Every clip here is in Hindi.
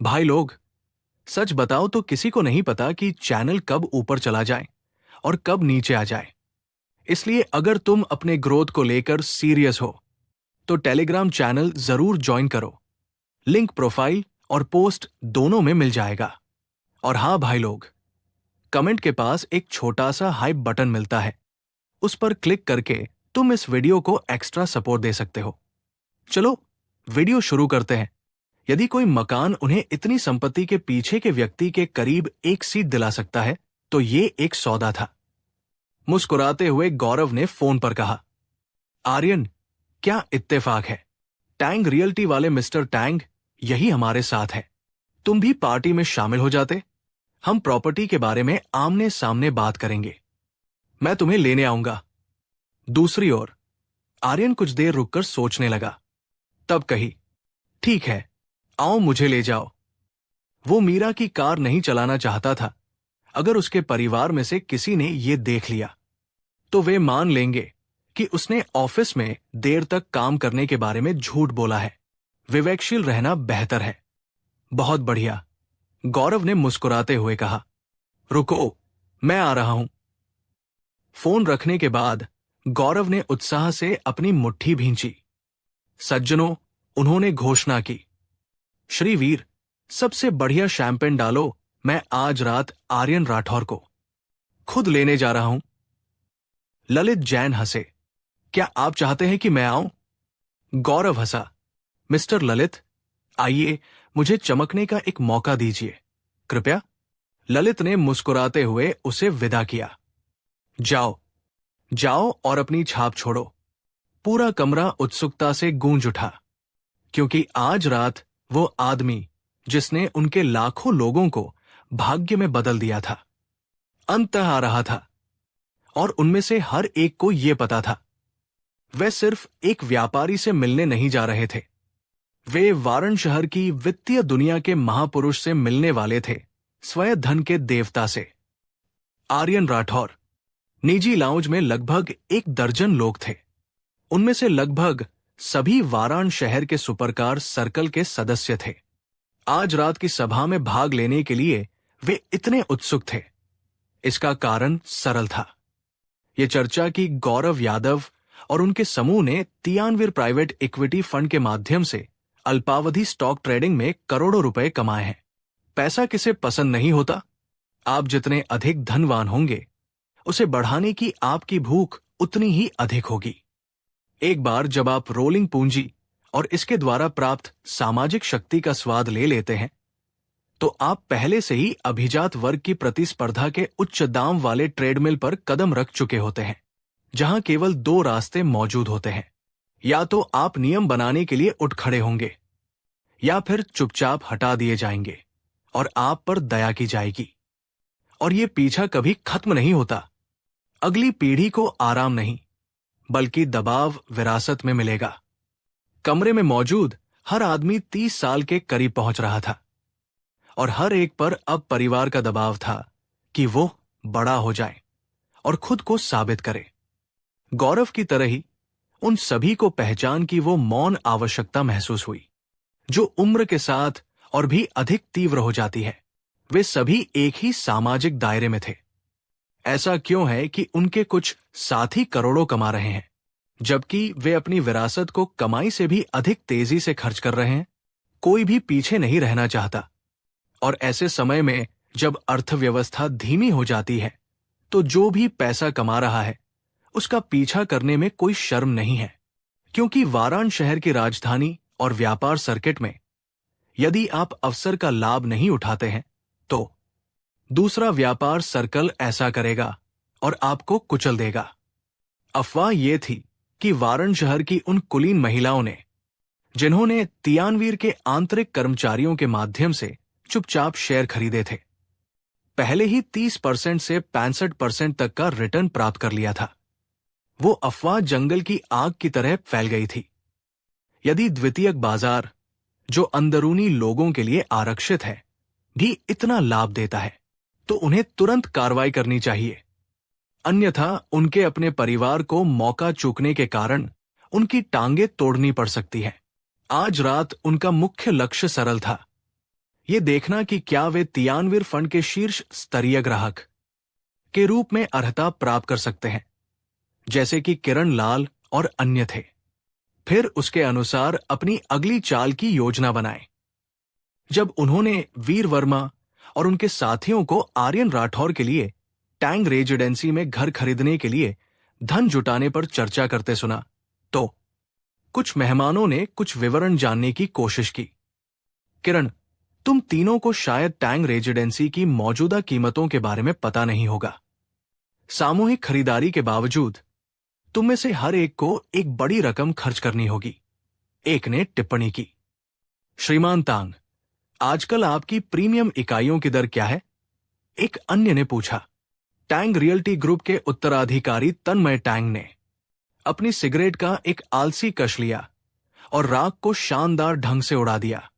भाई लोग, सच बताओ तो किसी को नहीं पता कि चैनल कब ऊपर चला जाए और कब नीचे आ जाए। इसलिए अगर तुम अपने ग्रोथ को लेकर सीरियस हो तो टेलीग्राम चैनल जरूर ज्वाइन करो। लिंक प्रोफाइल और पोस्ट दोनों में मिल जाएगा। और हाँ भाई लोग, कमेंट के पास एक छोटा सा हाइप बटन मिलता है, उस पर क्लिक करके तुम इस वीडियो को एक्स्ट्रा सपोर्ट दे सकते हो। चलो वीडियो शुरू करते हैं। यदि कोई मकान उन्हें इतनी संपत्ति के पीछे के व्यक्ति के करीब एक सीट दिला सकता है तो ये एक सौदा था। मुस्कुराते हुए गौरव ने फोन पर कहा, आर्यन, क्या इत्तेफाक है। टैंग रियल्टी वाले मिस्टर टैंग यही हमारे साथ है। तुम भी पार्टी में शामिल हो जाते। हम प्रॉपर्टी के बारे में आमने सामने बात करेंगे। मैं तुम्हें लेने आऊंगा। दूसरी ओर आर्यन कुछ देर रुककर सोचने लगा, तब कही, ठीक है, आओ मुझे ले जाओ। वो मीरा की कार नहीं चलाना चाहता था। अगर उसके परिवार में से किसी ने ये देख लिया तो वे मान लेंगे कि उसने ऑफिस में देर तक काम करने के बारे में झूठ बोला है। विवेकशील रहना बेहतर है। बहुत बढ़िया, गौरव ने मुस्कुराते हुए कहा। रुको, मैं आ रहा हूं। फोन रखने के बाद गौरव ने उत्साह से अपनी मुट्ठी भींची। सज्जनों, उन्होंने घोषणा की, श्रीवीर, सबसे बढ़िया शैंपेन डालो। मैं आज रात आर्यन राठौर को खुद लेने जा रहा हूं। ललित जैन हंसे। क्या आप चाहते हैं कि मैं आऊं? गौरव हंसा। मिस्टर ललित, आइए, मुझे चमकने का एक मौका दीजिए, कृपया। ललित ने मुस्कुराते हुए उसे विदा किया। जाओ, जाओ और अपनी छाप छोड़ो। पूरा कमरा उत्सुकता से गूंज उठा, क्योंकि आज रात वो आदमी जिसने उनके लाखों लोगों को भाग्य में बदल दिया था, अंततः आ रहा था। और उनमें से हर एक को यह पता था, वे सिर्फ एक व्यापारी से मिलने नहीं जा रहे थे। वे वाराणसी शहर की वित्तीय दुनिया के महापुरुष से मिलने वाले थे, स्वयं धन के देवता से। आर्यन राठौर। निजी लाउंज में लगभग 1 दर्जन लोग थे। उनमें से लगभग सभी वाराणसी शहर के सुपरकार सर्कल के सदस्य थे। आज रात की सभा में भाग लेने के लिए वे इतने उत्सुक थे। इसका कारण सरल था। यह चर्चा कि गौरव यादव और उनके समूह ने तियानवीर प्राइवेट इक्विटी फंड के माध्यम से अल्पावधि स्टॉक ट्रेडिंग में करोड़ों रुपए कमाए हैं। पैसा किसे पसंद नहीं होता? आप जितने अधिक धनवान होंगे, उसे बढ़ाने की आपकी भूख उतनी ही अधिक होगी। एक बार जब आप रोलिंग पूंजी और इसके द्वारा प्राप्त सामाजिक शक्ति का स्वाद ले लेते हैं, तो आप पहले से ही अभिजात वर्ग की प्रतिस्पर्धा के उच्च दाम वाले ट्रेडमिल पर कदम रख चुके होते हैं, जहां केवल 2 रास्ते मौजूद होते हैं। या तो आप नियम बनाने के लिए उठ खड़े होंगे, या फिर चुपचाप हटा दिए जाएंगे और आप पर दया की जाएगी। और ये पीछा कभी खत्म नहीं होता। अगली पीढ़ी को आराम नहीं, बल्कि दबाव विरासत में मिलेगा। कमरे में मौजूद हर आदमी 30 साल के करीब पहुंच रहा था, और हर एक पर अब परिवार का दबाव था कि वो बड़ा हो जाए और खुद को साबित करे। गौरव की तरह ही उन सभी को पहचान की वो मौन आवश्यकता महसूस हुई, जो उम्र के साथ और भी अधिक तीव्र हो जाती है। वे सभी एक ही सामाजिक दायरे में थे। ऐसा क्यों है कि उनके कुछ साथी करोड़ों कमा रहे हैं, जबकि वे अपनी विरासत को कमाई से भी अधिक तेजी से खर्च कर रहे हैं? कोई भी पीछे नहीं रहना चाहता। और ऐसे समय में जब अर्थव्यवस्था धीमी हो जाती है, तो जो भी पैसा कमा रहा है उसका पीछा करने में कोई शर्म नहीं है। क्योंकि वाराणसी शहर की राजधानी और व्यापार सर्किट में यदि आप अवसर का लाभ नहीं उठाते हैं, तो दूसरा व्यापार सर्कल ऐसा करेगा और आपको कुचल देगा। अफवाह यह थी कि वाराणसी शहर की उन कुलीन महिलाओं ने, जिन्होंने तियानवीर के आंतरिक कर्मचारियों के माध्यम से चुपचाप शेयर खरीदे थे, पहले ही 30% से 65% तक का रिटर्न प्राप्त कर लिया था। वो अफवाह जंगल की आग की तरह फैल गई थी। यदि द्वितीयक बाजार, जो अंदरूनी लोगों के लिए आरक्षित है, भी इतना लाभ देता है, तो उन्हें तुरंत कार्रवाई करनी चाहिए। अन्यथा उनके अपने परिवार को मौका चूकने के कारण उनकी टांगें तोड़नी पड़ सकती है। आज रात उनका मुख्य लक्ष्य सरल था। ये देखना कि क्या वे तियानवीर फंड के शीर्ष स्तरीय ग्राहक के रूप में अर्हता प्राप्त कर सकते हैं, जैसे कि किरण लाल और अन्य थे। फिर उसके अनुसार अपनी अगली चाल की योजना बनाएं। जब उन्होंने वीर वर्मा और उनके साथियों को आर्यन राठौर के लिए टैंग रेजिडेंसी में घर खरीदने के लिए धन जुटाने पर चर्चा करते सुना, तो कुछ मेहमानों ने कुछ विवरण जानने की कोशिश की। किरण, तुम तीनों को शायद टैंग रेजिडेंसी की मौजूदा कीमतों के बारे में पता नहीं होगा। सामूहिक खरीदारी के बावजूद तुम में से हर एक को एक बड़ी रकम खर्च करनी होगी, एक ने टिप्पणी की। श्रीमान तांग, आजकल आपकी प्रीमियम इकाइयों की दर क्या है? एक अन्य ने पूछा। टैंग रियल्टी ग्रुप के उत्तराधिकारी तन्मय टैंग ने अपनी सिगरेट का एक आलसी कश लिया और राख को शानदार ढंग से उड़ा दिया।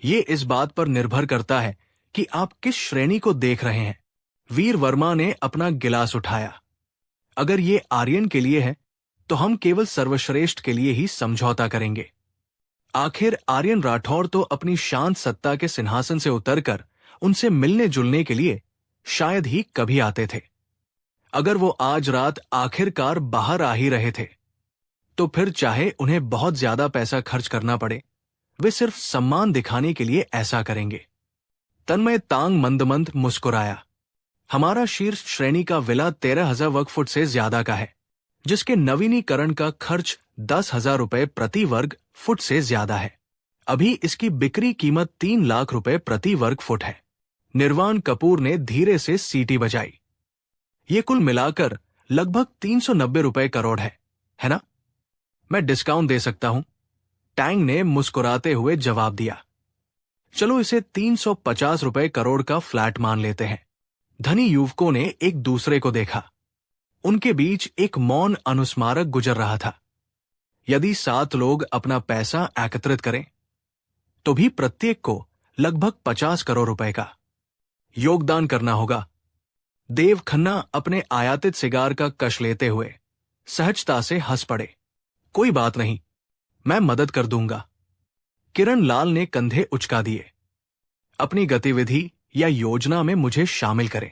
ये इस बात पर निर्भर करता है कि आप किस श्रेणी को देख रहे हैं। वीर वर्मा ने अपना गिलास उठाया। अगर ये आर्यन के लिए है तो हम केवल सर्वश्रेष्ठ के लिए ही समझौता करेंगे। आखिर आर्यन राठौर तो अपनी शांत सत्ता के सिंहासन से उतरकर उनसे मिलने जुलने के लिए शायद ही कभी आते थे। अगर वो आज रात आखिरकार बाहर आ ही रहे थे, तो फिर चाहे उन्हें बहुत ज्यादा पैसा खर्च करना पड़े, वे सिर्फ सम्मान दिखाने के लिए ऐसा करेंगे। तन्मय तांग मंद मंद मुस्कुराया। हमारा शीर्ष श्रेणी का विला 13,000 वर्ग फुट से ज्यादा का है, जिसके नवीनीकरण का खर्च 10,000 रुपए प्रति वर्ग फुट से ज्यादा है। अभी इसकी बिक्री कीमत 3 लाख रुपए प्रति वर्ग फुट है। निर्वाण कपूर ने धीरे से सीटी बजाई। ये कुल मिलाकर लगभग 390 रुपए करोड़ है ना? मैं डिस्काउंट दे सकता हूं, टैंग ने मुस्कुराते हुए जवाब दिया। चलो इसे 350 रुपए करोड़ का फ्लैट मान लेते हैं। धनी युवकों ने एक दूसरे को देखा। उनके बीच एक मौन अनुस्मारक गुजर रहा था। यदि 7 लोग अपना पैसा एकत्रित करें तो भी प्रत्येक को लगभग 50 करोड़ रुपए का योगदान करना होगा। देव खन्ना अपने आयातित सिगार का कश लेते हुए सहजता से हंस पड़े। कोई बात नहीं, मैं मदद कर दूंगा। किरण लाल ने कंधे उचका दिए। अपनी गतिविधि या योजना में मुझे शामिल करें।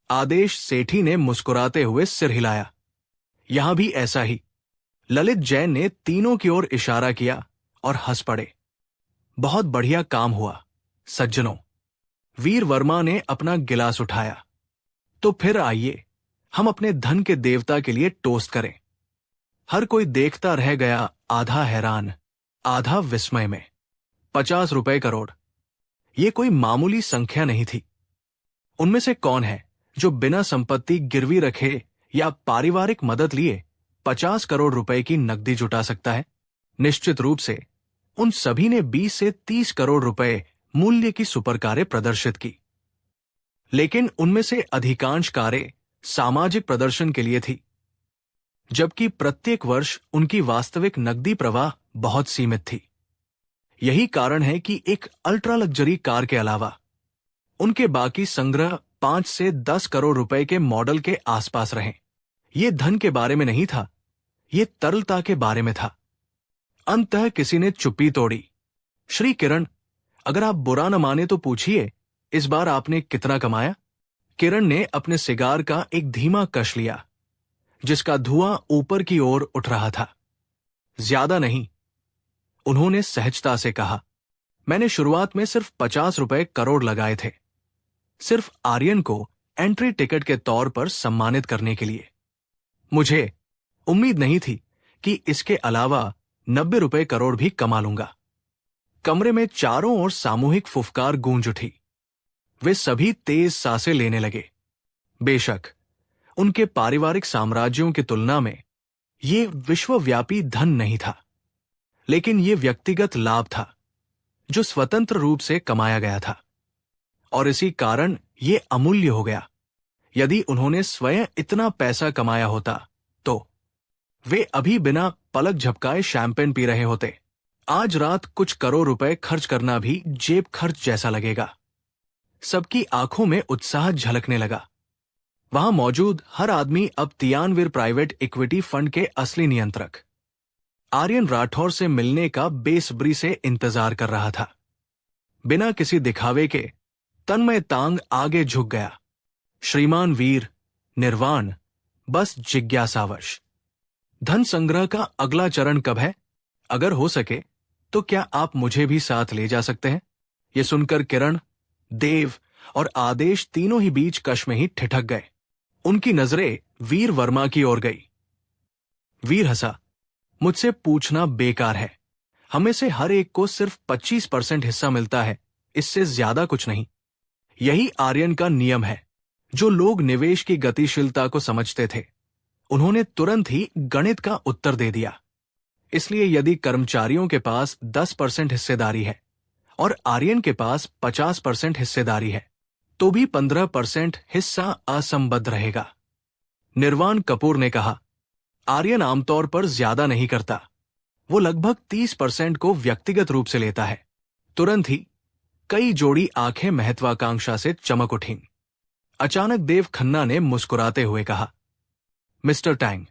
आदेश सेठी ने मुस्कुराते हुए सिर हिलाया। यहां भी ऐसा ही। ललित जैन ने तीनों की ओर इशारा किया और हंस पड़े। बहुत बढ़िया काम हुआ सज्जनों। वीर वर्मा ने अपना गिलास उठाया। तो फिर आइए हम अपने धन के देवता के लिए टोस्ट करें। हर कोई देखता रह गया, आधा हैरान आधा विस्मय में। 50 रुपए करोड़, ये कोई मामूली संख्या नहीं थी। उनमें से कौन है जो बिना संपत्ति गिरवी रखे या पारिवारिक मदद लिए 50 करोड़ रुपए की नकदी जुटा सकता है? निश्चित रूप से उन सभी ने 20 से 30 करोड़ रुपए मूल्य की सुपरकारें प्रदर्शित की, लेकिन उनमें से अधिकांश कारें सामाजिक प्रदर्शन के लिए थी, जबकि प्रत्येक वर्ष उनकी वास्तविक नकदी प्रवाह बहुत सीमित थी। यही कारण है कि एक अल्ट्रा लग्जरी कार के अलावा उनके बाकी संग्रह 5 से 10 करोड़ रुपए के मॉडल के आसपास रहे। ये धन के बारे में नहीं था, ये तरलता के बारे में था। अंततः किसी ने चुप्पी तोड़ी। श्री किरण, अगर आप बुरा न माने तो पूछिए, इस बार आपने कितना कमाया? किरण ने अपने सिगार का एक धीमा कश लिया, जिसका धुआं ऊपर की ओर उठ रहा था। ज्यादा नहीं, उन्होंने सहजता से कहा। मैंने शुरुआत में सिर्फ 50 रुपए करोड़ लगाए थे, सिर्फ आर्यन को एंट्री टिकट के तौर पर सम्मानित करने के लिए। मुझे उम्मीद नहीं थी कि इसके अलावा 90 रुपए करोड़ भी कमा लूंगा। कमरे में चारों ओर सामूहिक फुफकार गूंज उठी। वे सभी तेज सांसें लेने लगे। बेशक उनके पारिवारिक साम्राज्यों की तुलना में ये विश्वव्यापी धन नहीं था, लेकिन ये व्यक्तिगत लाभ था जो स्वतंत्र रूप से कमाया गया था, और इसी कारण ये अमूल्य हो गया। यदि उन्होंने स्वयं इतना पैसा कमाया होता तो वे अभी बिना पलक झपकाए शैंपेन पी रहे होते। आज रात कुछ करोड़ रुपए खर्च करना भी जेब खर्च जैसा लगेगा। सबकी आंखों में उत्साह झलकने लगा। वहां मौजूद हर आदमी अब तियानवीर प्राइवेट इक्विटी फंड के असली नियंत्रक आर्यन राठौर से मिलने का बेसब्री से इंतजार कर रहा था। बिना किसी दिखावे के तन्मय तांग आगे झुक गया। श्रीमान वीर, निर्वाण, बस जिज्ञासावश। धन संग्रह का अगला चरण कब है? अगर हो सके तो क्या आप मुझे भी साथ ले जा सकते हैं? यह सुनकर किरण, देव और आदेश तीनों ही बीच कश में ही ठिठक गए। उनकी नजरें वीर वर्मा की ओर गई। वीर हंसा, मुझसे पूछना बेकार है। हमें से हर एक को सिर्फ 25% हिस्सा मिलता है, इससे ज्यादा कुछ नहीं। यही आर्यन का नियम है। जो लोग निवेश की गतिशीलता को समझते थे, उन्होंने तुरंत ही गणित का उत्तर दे दिया। इसलिए यदि कर्मचारियों के पास 10% हिस्सेदारी है और आर्यन के पास 50% हिस्सेदारी है, तो भी 15% हिस्सा असंबद्ध रहेगा। निर्वाण कपूर ने कहा, आर्यन आमतौर पर ज्यादा नहीं करता। वो लगभग 30% को व्यक्तिगत रूप से लेता है। तुरंत ही कई जोड़ी आंखें महत्वाकांक्षा से चमक उठीं। अचानक देव खन्ना ने मुस्कुराते हुए कहा, मिस्टर टैंग,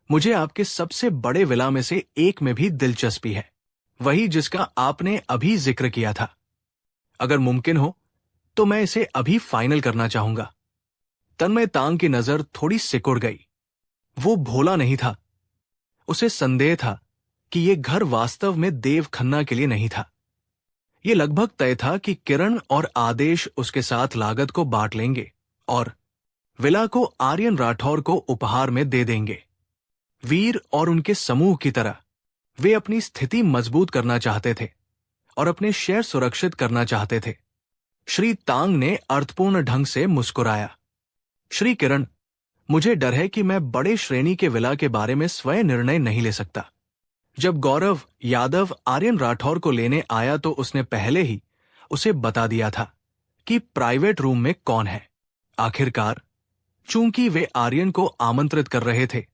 मुझे आपके सबसे बड़े विला में से एक में भी दिलचस्पी है, वही जिसका आपने अभी जिक्र किया था। अगर मुमकिन हो तो मैं इसे अभी फाइनल करना चाहूंगा। तन्मय तांग की नजर थोड़ी सिकुड़ गई। वो भोला नहीं था। उसे संदेह था कि यह घर वास्तव में देव खन्ना के लिए नहीं था। यह लगभग तय था कि किरण और आदेश उसके साथ लागत को बांट लेंगे और विला को आर्यन राठौर को उपहार में दे देंगे। वीर और उनके समूह की तरह वे अपनी स्थिति मजबूत करना चाहते थे और अपने शेयर सुरक्षित करना चाहते थे। श्री तांग ने अर्थपूर्ण ढंग से मुस्कुराया। श्री किरण, मुझे डर है कि मैं बड़े श्रेणी के विला के बारे में स्वयं निर्णय नहीं ले सकता। जब गौरव यादव आर्यन राठौर को लेने आया तो उसने पहले ही उसे बता दिया था कि प्राइवेट रूम में कौन है। आखिरकार चूंकि वे आर्यन को आमंत्रित कर रहे थे,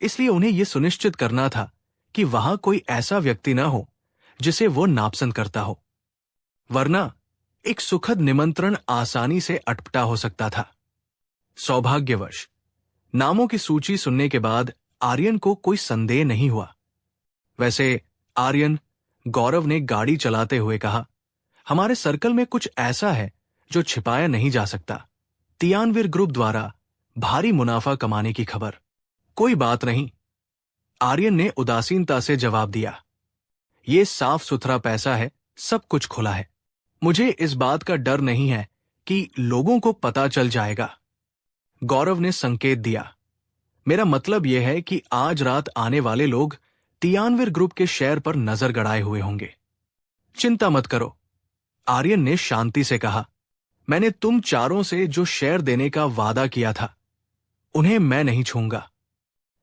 इसलिए उन्हें यह सुनिश्चित करना था कि वहां कोई ऐसा व्यक्ति न हो जिसे वो नापसंद करता हो, वरना एक सुखद निमंत्रण आसानी से अटपटा हो सकता था। सौभाग्यवश नामों की सूची सुनने के बाद आर्यन को कोई संदेह नहीं हुआ। वैसे आर्यन, गौरव ने गाड़ी चलाते हुए कहा, हमारे सर्कल में कुछ ऐसा है जो छिपाया नहीं जा सकता। तियानवीर ग्रुप द्वारा भारी मुनाफा कमाने की खबर। कोई बात नहीं, आर्यन ने उदासीनता से जवाब दिया। ये साफ सुथरा पैसा है, सब कुछ खुला है। मुझे इस बात का डर नहीं है कि लोगों को पता चल जाएगा। गौरव ने संकेत दिया, मेरा मतलब यह है कि आज रात आने वाले लोग तियानवीर ग्रुप के शेयर पर नजर गड़ाए हुए होंगे। चिंता मत करो, आर्यन ने शांति से कहा, मैंने तुम चारों से जो शेयर देने का वादा किया था, उन्हें मैं नहीं छूंगा।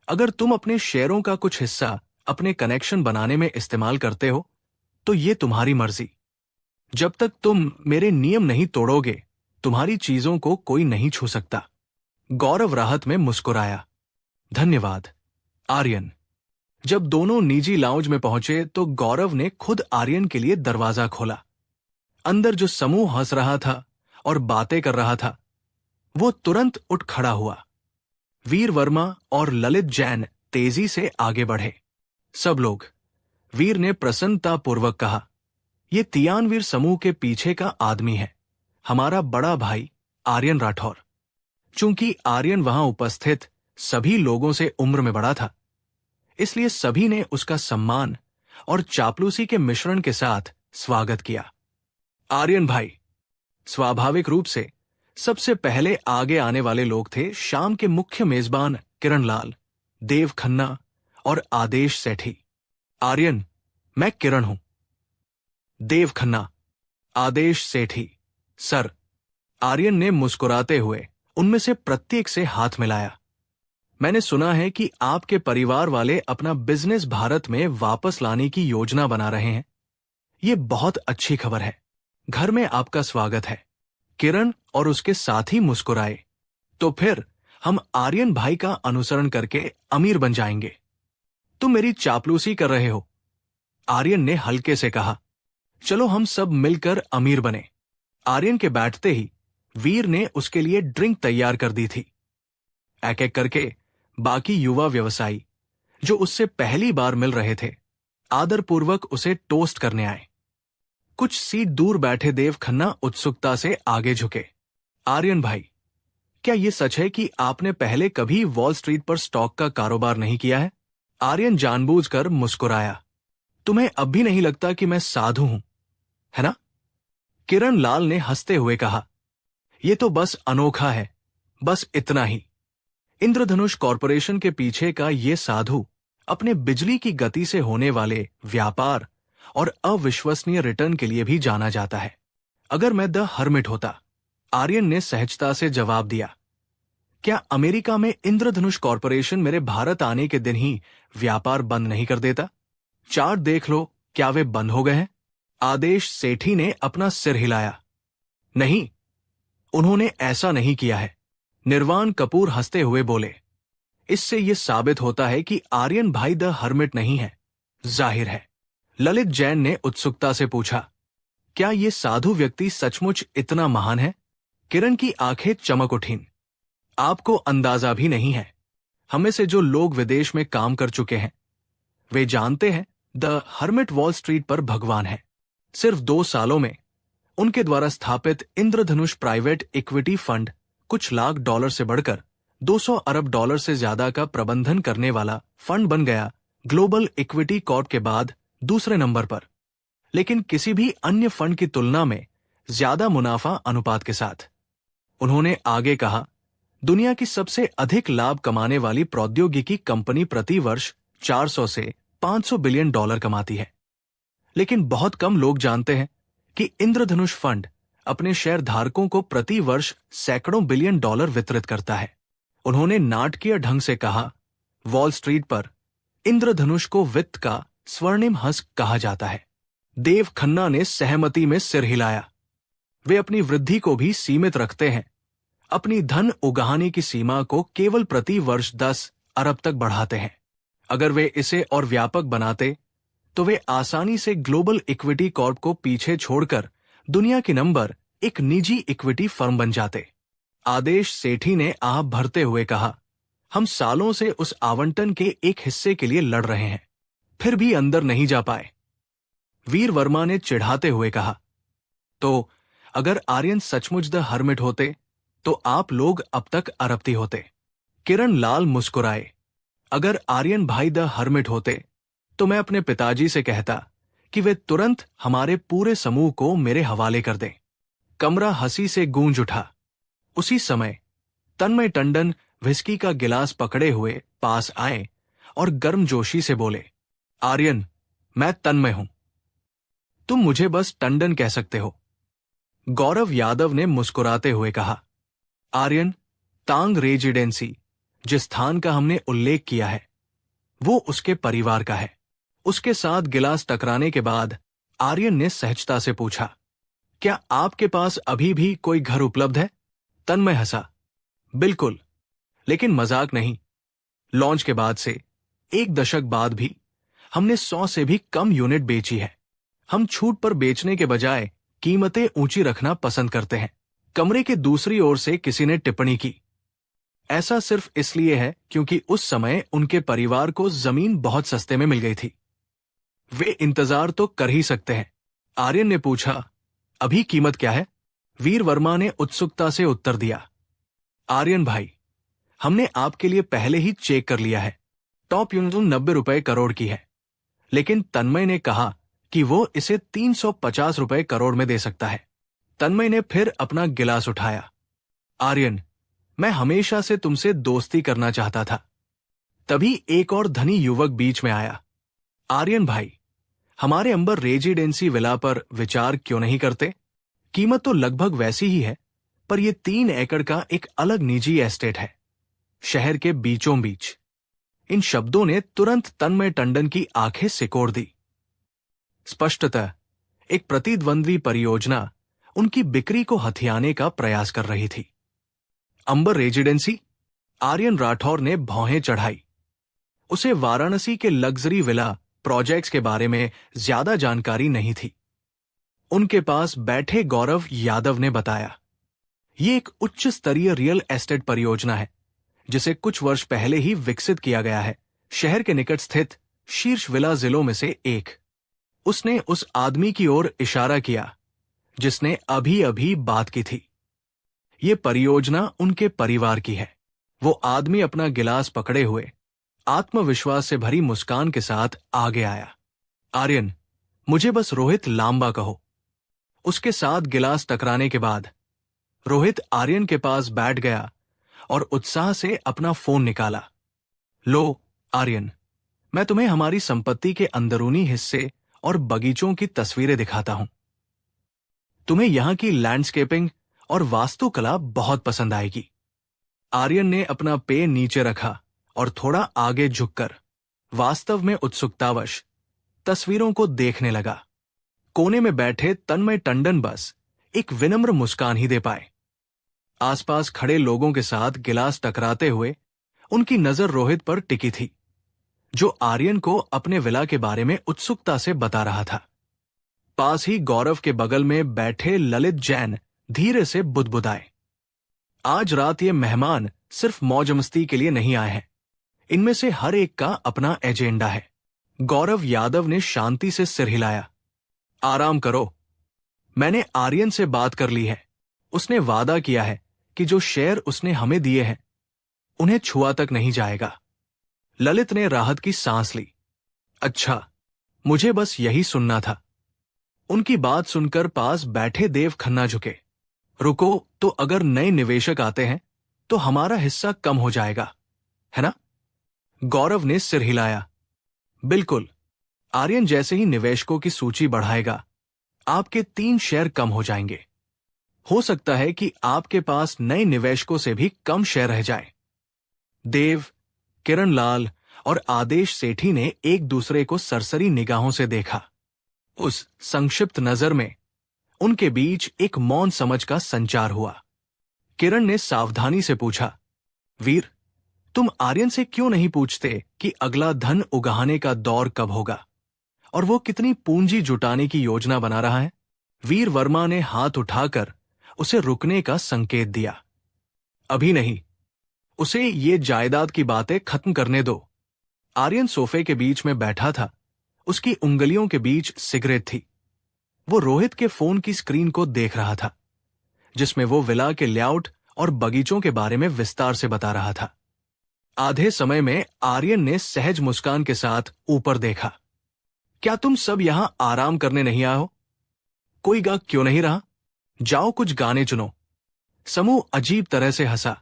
अगर तुम अपने शेयरों का कुछ हिस्सा अपने कनेक्शन बनाने में इस्तेमाल करते हो तो ये तुम्हारी मर्जी। जब तक तुम मेरे नियम नहीं तोड़ोगे, तुम्हारी चीजों को कोई नहीं छू सकता। गौरव राहत में मुस्कुराया, धन्यवाद आर्यन। जब दोनों निजी लाउंज में पहुंचे तो गौरव ने खुद आर्यन के लिए दरवाजा खोला। अंदर जो समूह हंस रहा था और बातें कर रहा था, वो तुरंत उठ खड़ा हुआ। वीर वर्मा और ललित जैन तेजी से आगे बढ़े। सब लोग, वीर ने प्रसन्नतापूर्वक कहा, यह तियानवीर समूह के पीछे का आदमी है, हमारा बड़ा भाई आर्यन राठौर। चूंकि आर्यन वहां उपस्थित सभी लोगों से उम्र में बड़ा था, इसलिए सभी ने उसका सम्मान और चापलूसी के मिश्रण के साथ स्वागत किया। आर्यन भाई। स्वाभाविक रूप से सबसे पहले आगे आने वाले लोग थे शाम के मुख्य मेजबान किरणलाल, देव खन्ना और आदेश सेठी। आर्यन, मैं किरण हूं। देव खन्ना, आदेश सेठी। सर। आर्यन ने मुस्कुराते हुए उनमें से प्रत्येक से हाथ मिलाया। मैंने सुना है कि आपके परिवार वाले अपना बिजनेस भारत में वापस लाने की योजना बना रहे हैं। यह बहुत अच्छी खबर है। घर में आपका स्वागत है। किरण और उसके साथी मुस्कुराए। तो फिर हम आर्यन भाई का अनुसरण करके अमीर बन जाएंगे। तुम मेरी चापलूसी कर रहे हो, आर्यन ने हल्के से कहा। चलो हम सब मिलकर अमीर बने। आर्यन के बैठते ही वीर ने उसके लिए ड्रिंक तैयार कर दी थी। एक एक करके बाकी युवा व्यवसायी जो उससे पहली बार मिल रहे थे, आदरपूर्वक उसे टोस्ट करने आए। कुछ सीट दूर बैठे देव खन्ना उत्सुकता से आगे झुके। आर्यन भाई, क्या ये सच है कि आपने पहले कभी वॉल स्ट्रीट पर स्टॉक का कारोबार नहीं किया है? आर्यन जानबूझकर मुस्कुराया। तुम्हें अब भी नहीं लगता कि मैं साधु हूं, है ना? किरण लाल ने हंसते हुए कहा, यह तो बस अनोखा है, बस इतना ही। इंद्रधनुष कॉरपोरेशन के पीछे का ये साधु अपने बिजली की गति से होने वाले व्यापार और अविश्वसनीय रिटर्न के लिए भी जाना जाता है। अगर मैं द हर्मिट होता, आर्यन ने सहजता से जवाब दिया, क्या अमेरिका में इंद्रधनुष कॉरपोरेशन मेरे भारत आने के दिन ही व्यापार बंद नहीं कर देता? चार्ट देख लो, क्या वे बंद हो गए हैं? आदेश सेठी ने अपना सिर हिलाया। नहीं, उन्होंने ऐसा नहीं किया है। निर्वाण कपूर हंसते हुए बोले, इससे यह साबित होता है कि आर्यन भाई द हर्मिट नहीं है। जाहिर है। ललित जैन ने उत्सुकता से पूछा, क्या यह साधु व्यक्ति सचमुच इतना महान है? किरण की आंखें चमक उठीं। आपको अंदाजा भी नहीं है। हमें से जो लोग विदेश में काम कर चुके हैं, वे जानते हैं द हर्मिट वॉल स्ट्रीट पर भगवान है। सिर्फ 2 सालों में उनके द्वारा स्थापित इंद्रधनुष प्राइवेट इक्विटी फंड कुछ लाख डॉलर से बढ़कर 200 अरब डॉलर से ज्यादा का प्रबंधन करने वाला फंड बन गया, ग्लोबल इक्विटी कॉर्प के बाद दूसरे नंबर पर, लेकिन किसी भी अन्य फंड की तुलना में ज्यादा मुनाफा अनुपात के साथ। उन्होंने आगे कहा, दुनिया की सबसे अधिक लाभ कमाने वाली प्रौद्योगिकी कंपनी प्रति वर्ष 400 से 500 बिलियन डॉलर कमाती है। लेकिन बहुत कम लोग जानते हैं कि इंद्रधनुष फंड अपने शेयर धारकों को प्रति वर्ष सैकड़ों बिलियन डॉलर वितरित करता है। उन्होंने नाटकीय ढंग से कहा, वॉल स्ट्रीट पर इंद्रधनुष को वित्त का स्वर्णिम हंस कहा जाता है। देव खन्ना ने सहमति में सिर हिलाया। वे अपनी वृद्धि को भी सीमित रखते हैं। अपनी धन उगाहने की सीमा को केवल प्रति वर्ष 10 अरब तक बढ़ाते हैं। अगर वे इसे और व्यापक बनाते तो वे आसानी से ग्लोबल इक्विटी कॉर्प को पीछे छोड़कर दुनिया की नंबर 1 निजी इक्विटी फर्म बन जाते। आदेश सेठी ने आह भरते हुए कहा, हम सालों से उस आवंटन के एक हिस्से के लिए लड़ रहे हैं, फिर भी अंदर नहीं जा पाए। वीर वर्मा ने चिढ़ाते हुए कहा, तो अगर आर्यन सचमुच द हर्मिट होते तो आप लोग अब तक अरबती होते। किरण लाल मुस्कुराए। अगर आर्यन भाई द हर्मिट होते तो मैं अपने पिताजी से कहता कि वे तुरंत हमारे पूरे समूह को मेरे हवाले कर दें। कमरा हंसी से गूंज उठा। उसी समय तन्मय टंडन विस्की का गिलास पकड़े हुए पास आए और गर्मजोशी से बोले, आर्यन, मैं तन्मय हूं, तुम मुझे बस टंडन कह सकते हो। गौरव यादव ने मुस्कुराते हुए कहा, आर्यन, तांग रेजिडेंसी जिस स्थान का हमने उल्लेख किया है वो उसके परिवार का है। उसके साथ गिलास टकराने के बाद आर्यन ने सहजता से पूछा, क्या आपके पास अभी भी कोई घर उपलब्ध है? तन्मय हंसा, बिल्कुल, लेकिन मजाक नहीं। लॉन्च के बाद से 1 दशक बाद भी हमने 100 से भी कम यूनिट बेची है। हम छूट पर बेचने के बजाय कीमतें ऊंची रखना पसंद करते हैं। कमरे के दूसरी ओर से किसी ने टिप्पणी की, ऐसा सिर्फ इसलिए है क्योंकि उस समय उनके परिवार को जमीन बहुत सस्ते में मिल गई थी। वे इंतजार तो कर ही सकते हैं। आर्यन ने पूछा, अभी कीमत क्या है? वीर वर्मा ने उत्सुकता से उत्तर दिया, आर्यन भाई, हमने आपके लिए पहले ही चेक कर लिया है। टॉप यूनिट 90 रुपए करोड़ की है, लेकिन तन्मय ने कहा कि वो इसे 350 रुपए करोड़ में दे सकता है। तन्मय ने फिर अपना गिलास उठाया। आर्यन, मैं हमेशा से तुमसे दोस्ती करना चाहता था। तभी एक और धनी युवक बीच में आया, आर्यन भाई, हमारे अंबर रेजिडेंसी विला पर विचार क्यों नहीं करते? कीमत तो लगभग वैसी ही है, पर यह 3 एकड़ का एक अलग निजी एस्टेट है, शहर के बीचों बीच। इन शब्दों ने तुरंत तन्मय टंडन की आंखें सिकोड़ दी। स्पष्टतः एक प्रतिद्वंद्वी परियोजना उनकी बिक्री को हथियाने का प्रयास कर रही थी। अंबर रेजिडेंसी? आर्यन राठौर ने भौहें चढ़ाई। उसे वाराणसी के लग्जरी विला प्रोजेक्ट्स के बारे में ज्यादा जानकारी नहीं थी। उनके पास बैठे गौरव यादव ने बताया, ये एक उच्च स्तरीय रियल एस्टेट परियोजना है जिसे कुछ वर्ष पहले ही विकसित किया गया है, शहर के निकट स्थित शीर्ष विला जिलों में से एक। उसने उस आदमी की ओर इशारा किया जिसने अभी अभी बात की थी। ये परियोजना उनके परिवार की है। वो आदमी अपना गिलास पकड़े हुए आत्मविश्वास से भरी मुस्कान के साथ आगे आया। आर्यन, मुझे बस रोहित लांबा कहो। उसके साथ गिलास टकराने के बाद रोहित आर्यन के पास बैठ गया और उत्साह से अपना फोन निकाला। लो आर्यन, मैं तुम्हें हमारी संपत्ति के अंदरूनी हिस्से और बगीचों की तस्वीरें दिखाता हूं। तुम्हें यहां की लैंडस्केपिंग और वास्तुकला बहुत पसंद आएगी। आर्यन ने अपना पेय नीचे रखा और थोड़ा आगे झुककर वास्तव में उत्सुकतावश तस्वीरों को देखने लगा। कोने में बैठे तन्मय टंडन बस एक विनम्र मुस्कान ही दे पाए। आसपास खड़े लोगों के साथ गिलास टकराते हुए उनकी नजर रोहित पर टिकी थी, जो आर्यन को अपने विला के बारे में उत्सुकता से बता रहा था। पास ही गौरव के बगल में बैठे ललित जैन धीरे से बुदबुदाए। आज रात ये मेहमान सिर्फ मौज मस्ती के लिए नहीं आए हैं। इनमें से हर एक का अपना एजेंडा है। गौरव यादव ने शांति से सिर हिलाया। आराम करो, मैंने आर्यन से बात कर ली है। उसने वादा किया है कि जो शेयर उसने हमें दिए हैं उन्हें छुआ तक नहीं जाएगा। ललित ने राहत की सांस ली। अच्छा, मुझे बस यही सुनना था। उनकी बात सुनकर पास बैठे देव खन्ना झुके। रुको, तो अगर नए निवेशक आते हैं तो हमारा हिस्सा कम हो जाएगा, है ना? गौरव ने सिर हिलाया। बिल्कुल, आर्यन जैसे ही निवेशकों की सूची बढ़ाएगा आपके 3 शेयर कम हो जाएंगे। हो सकता है कि आपके पास नए निवेशकों से भी कम शेयर रह जाए। देव, किरण लाल और आदेश सेठी ने एक दूसरे को सरसरी निगाहों से देखा। उस संक्षिप्त नजर में उनके बीच एक मौन समझ का संचार हुआ। किरण ने सावधानी से पूछा, वीर, तुम आर्यन से क्यों नहीं पूछते कि अगला धन उगाहने का दौर कब होगा और वो कितनी पूंजी जुटाने की योजना बना रहा है? वीर वर्मा ने हाथ उठाकर उसे रुकने का संकेत दिया। अभी नहीं, उसे ये जायदाद की बातें खत्म करने दो। आर्यन सोफे के बीच में बैठा था। उसकी उंगलियों के बीच सिगरेट थी। वो रोहित के फोन की स्क्रीन को देख रहा था, जिसमें वो विला के लेआउट और बगीचों के बारे में विस्तार से बता रहा था। आधे समय में आर्यन ने सहज मुस्कान के साथ ऊपर देखा। क्या तुम सब यहां आराम करने नहीं आए हो? कोई गा क्यों नहीं रहा? जाओ कुछ गाने चुनो। समूह अजीब तरह से हंसा।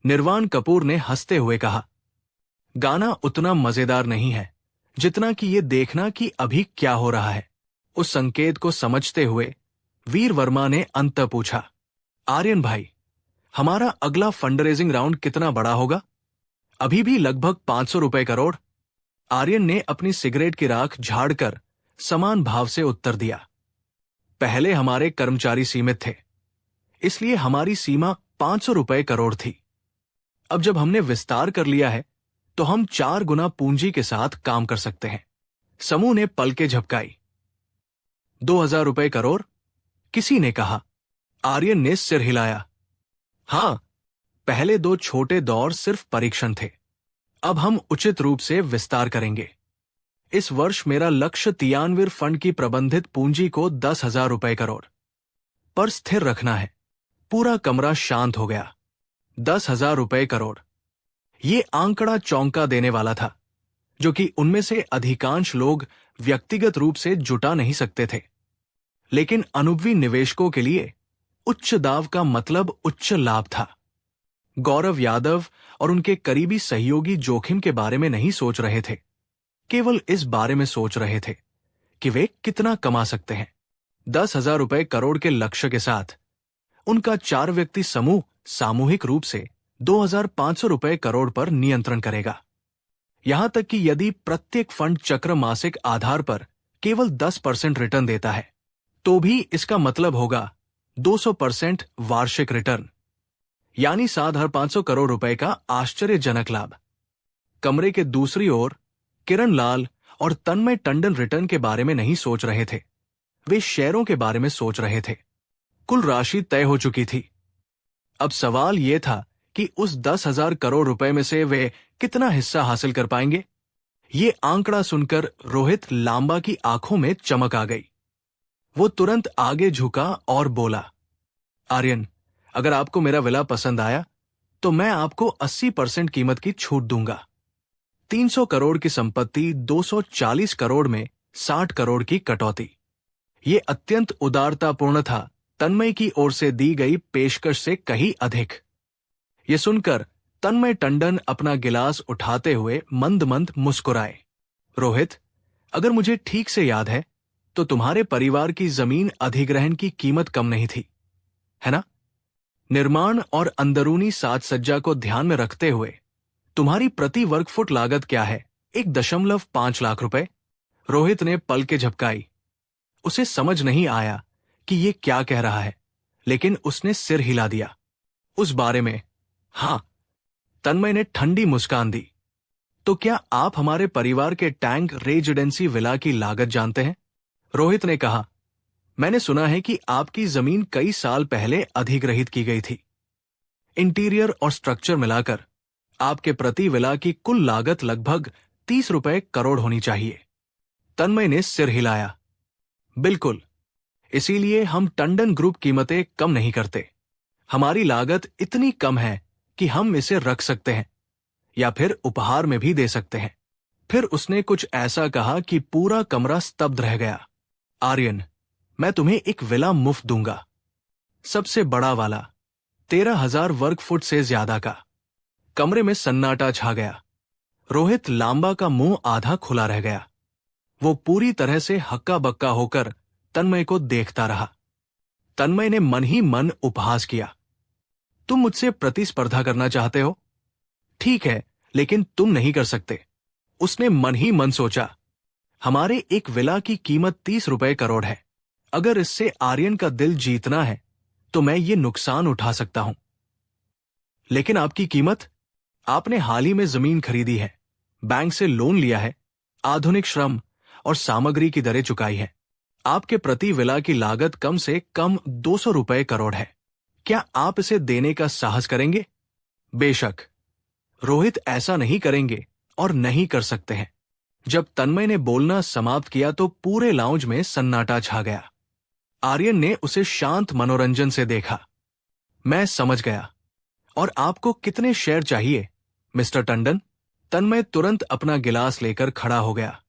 निर्वाण कपूर ने हंसते हुए कहा, गाना उतना मजेदार नहीं है जितना कि ये देखना कि अभी क्या हो रहा है। उस संकेत को समझते हुए वीर वर्मा ने अंत पूछा, आर्यन भाई, हमारा अगला फंडरेजिंग राउंड कितना बड़ा होगा? अभी भी लगभग 500 रुपए करोड़। आर्यन ने अपनी सिगरेट की राख झाड़कर समान भाव से उत्तर दिया। पहले हमारे कर्मचारी सीमित थे, इसलिए हमारी सीमा 500 रुपए करोड़ थी। अब जब हमने विस्तार कर लिया है तो हम 4 गुना पूंजी के साथ काम कर सकते हैं। समूह ने पलकें झपकाई। 2000 रुपए करोड़? किसी ने कहा। आर्यन ने सिर हिलाया। हां, पहले 2 छोटे दौर सिर्फ परीक्षण थे। अब हम उचित रूप से विस्तार करेंगे। इस वर्ष मेरा लक्ष्य तियानवीर फंड की प्रबंधित पूंजी को 10,000 रुपए करोड़ पर स्थिर रखना है। पूरा कमरा शांत हो गया। 10,000 रुपए करोड़, ये आंकड़ा चौंका देने वाला था, जो कि उनमें से अधिकांश लोग व्यक्तिगत रूप से जुटा नहीं सकते थे। लेकिन अनुभवी निवेशकों के लिए उच्च दाव का मतलब उच्च लाभ था। गौरव यादव और उनके करीबी सहयोगी जोखिम के बारे में नहीं सोच रहे थे, केवल इस बारे में सोच रहे थे कि वे कितना कमा सकते हैं। 10,000 रुपए करोड़ के लक्ष्य के साथ उनका 4 व्यक्ति समूह सामूहिक रूप से 2,500 रुपए करोड़ पर नियंत्रण करेगा। यहां तक कि यदि प्रत्येक फंड चक्र मासिक आधार पर केवल 10% रिटर्न देता है तो भी इसका मतलब होगा 200% वार्षिक रिटर्न, यानी 7,500 करोड़ रुपए का आश्चर्यजनक लाभ। कमरे के दूसरी ओर किरण लाल और तन्मय टंडन रिटर्न के बारे में नहीं सोच रहे थे, वे शेयरों के बारे में सोच रहे थे। कुल राशि तय हो चुकी थी। अब सवाल यह था कि उस 10,000 करोड़ रुपए में से वे कितना हिस्सा हासिल कर पाएंगे। ये आंकड़ा सुनकर रोहित लांबा की आंखों में चमक आ गई। वो तुरंत आगे झुका और बोला, आर्यन, अगर आपको मेरा विला पसंद आया तो मैं आपको 80% कीमत की छूट दूंगा। 300 करोड़ की संपत्ति 240 करोड़ में 60 करोड़ की कटौती। ये अत्यंत उदारतापूर्ण था, तन्मय की ओर से दी गई पेशकश से कहीं अधिक। ये सुनकर तन्मय टंडन अपना गिलास उठाते हुए मंद मंद मुस्कुराए। रोहित, अगर मुझे ठीक से याद है तो तुम्हारे परिवार की जमीन अधिग्रहण की कीमत कम नहीं थी, है ना? निर्माण और अंदरूनी साज सज्जा को ध्यान में रखते हुए तुम्हारी प्रति वर्ग फुट लागत क्या है? 1.5 लाख रुपए। रोहित ने पलकें झपकाई। उसे समझ नहीं आया कि ये क्या कह रहा है, लेकिन उसने सिर हिला दिया। उस बारे में? हां। तन्मय ने ठंडी मुस्कान दी। तो क्या आप हमारे परिवार के टैंक रेजिडेंसी विला की लागत जानते हैं? रोहित ने कहा, मैंने सुना है कि आपकी जमीन कई साल पहले अधिग्रहित की गई थी। इंटीरियर और स्ट्रक्चर मिलाकर आपके प्रति विला की कुल लागत लगभग 30 रुपए करोड़ होनी चाहिए। तन्मय ने सिर हिलाया। बिल्कुल, इसीलिए हम टंडन ग्रुप कीमतें कम नहीं करते। हमारी लागत इतनी कम है कि हम इसे रख सकते हैं या फिर उपहार में भी दे सकते हैं। फिर उसने कुछ ऐसा कहा कि पूरा कमरा स्तब्ध रह गया। आर्यन, मैं तुम्हें एक विला मुफ्त दूंगा, सबसे बड़ा वाला, 13,000 वर्ग फुट से ज्यादा का। कमरे में सन्नाटा छा गया। रोहित लांबा का मुंह आधा खुला रह गया। वो पूरी तरह से हक्का बक्का होकर तन्मय को देखता रहा। तन्मय ने मन ही मन उपहास किया, तुम मुझसे प्रतिस्पर्धा करना चाहते हो? ठीक है, लेकिन तुम नहीं कर सकते। उसने मन ही मन सोचा, हमारे एक विला की कीमत 30 रुपए करोड़ है। अगर इससे आर्यन का दिल जीतना है तो मैं ये नुकसान उठा सकता हूं। लेकिन आपकी कीमत? आपने हाल ही में जमीन खरीदी है, बैंक से लोन लिया है, आधुनिक श्रम और सामग्री की दरें चुकाई है। आपके प्रति विला की लागत कम से कम 200 रुपए करोड़ है। क्या आप इसे देने का साहस करेंगे? बेशक। रोहित ऐसा नहीं करेंगे और नहीं कर सकते हैं। जब तन्मय ने बोलना समाप्त किया तो पूरे लाउंज में सन्नाटा छा गया। आर्यन ने उसे शांत मनोरंजन से देखा। मैं समझ गया। और आपको कितने शेयर चाहिए, मिस्टर टंडन? तन्मय तुरंत अपना गिलास लेकर खड़ा हो गया,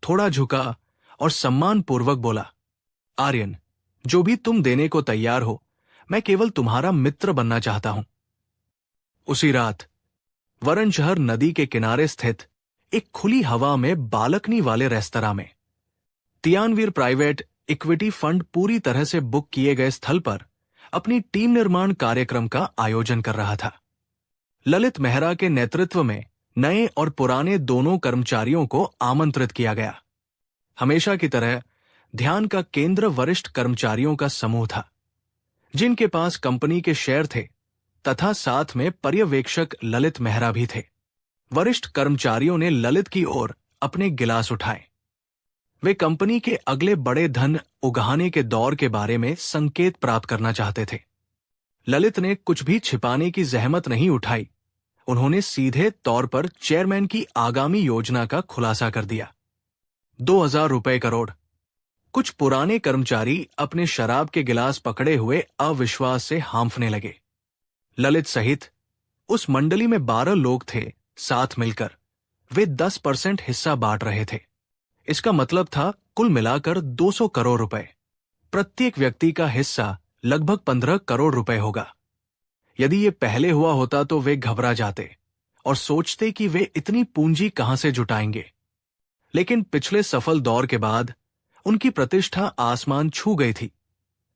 थोड़ा झुका और सम्मानपूर्वक बोला, आर्यन, जो भी तुम देने को तैयार हो, मैं केवल तुम्हारा मित्र बनना चाहता हूं। उसी रात वरण शहर नदी के किनारे स्थित एक खुली हवा में बालकनी वाले रेस्तरां में तियानवीर प्राइवेट इक्विटी फंड पूरी तरह से बुक किए गए स्थल पर अपनी टीम निर्माण कार्यक्रम का आयोजन कर रहा था। ललित मेहरा के नेतृत्व में नए और पुराने दोनों कर्मचारियों को आमंत्रित किया गया। हमेशा की तरह ध्यान का केंद्र वरिष्ठ कर्मचारियों का समूह था, जिनके पास कंपनी के शेयर थे तथा साथ में पर्यवेक्षक ललित मेहरा भी थे। वरिष्ठ कर्मचारियों ने ललित की ओर अपने गिलास उठाए। वे कंपनी के अगले बड़े धन उगाहने के दौर के बारे में संकेत प्राप्त करना चाहते थे। ललित ने कुछ भी छिपाने की जहमत नहीं उठाई। उन्होंने सीधे तौर पर चेयरमैन की आगामी योजना का खुलासा कर दिया। 2,000 रुपए करोड़। कुछ पुराने कर्मचारी अपने शराब के गिलास पकड़े हुए अविश्वास से हांफने लगे। ललित सहित उस मंडली में 12 लोग थे। साथ मिलकर वे 10% हिस्सा बांट रहे थे। इसका मतलब था कुल मिलाकर 200 करोड़ रुपए। प्रत्येक व्यक्ति का हिस्सा लगभग 15 करोड़ रुपए होगा। यदि ये पहले हुआ होता तो वे घबरा जाते और सोचते कि वे इतनी पूंजी कहां से जुटाएंगे। लेकिन पिछले सफल दौर के बाद उनकी प्रतिष्ठा आसमान छू गई थी।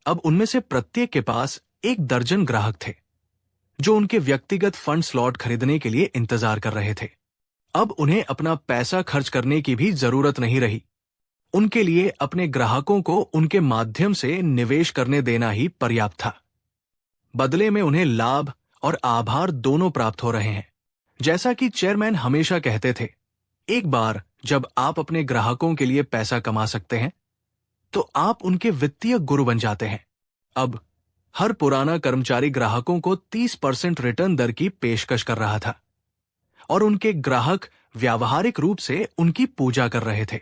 अब उनमें से प्रत्येक के पास 1 दर्जन ग्राहक थे, जो उनके व्यक्तिगत फंड स्लॉट खरीदने के लिए इंतजार कर रहे थे। अब उन्हें अपना पैसा खर्च करने की भी जरूरत नहीं रही। उनके लिए अपने ग्राहकों को उनके माध्यम से निवेश करने देना ही पर्याप्त था। बदले में उन्हें लाभ और आभार दोनों प्राप्त हो रहे हैं। जैसा कि चेयरमैन हमेशा कहते थे, एक बार जब आप अपने ग्राहकों के लिए पैसा कमा सकते हैं तो आप उनके वित्तीय गुरु बन जाते हैं। अब हर पुराना कर्मचारी ग्राहकों को 30% रिटर्न दर की पेशकश कर रहा था और उनके ग्राहक व्यावहारिक रूप से उनकी पूजा कर रहे थे।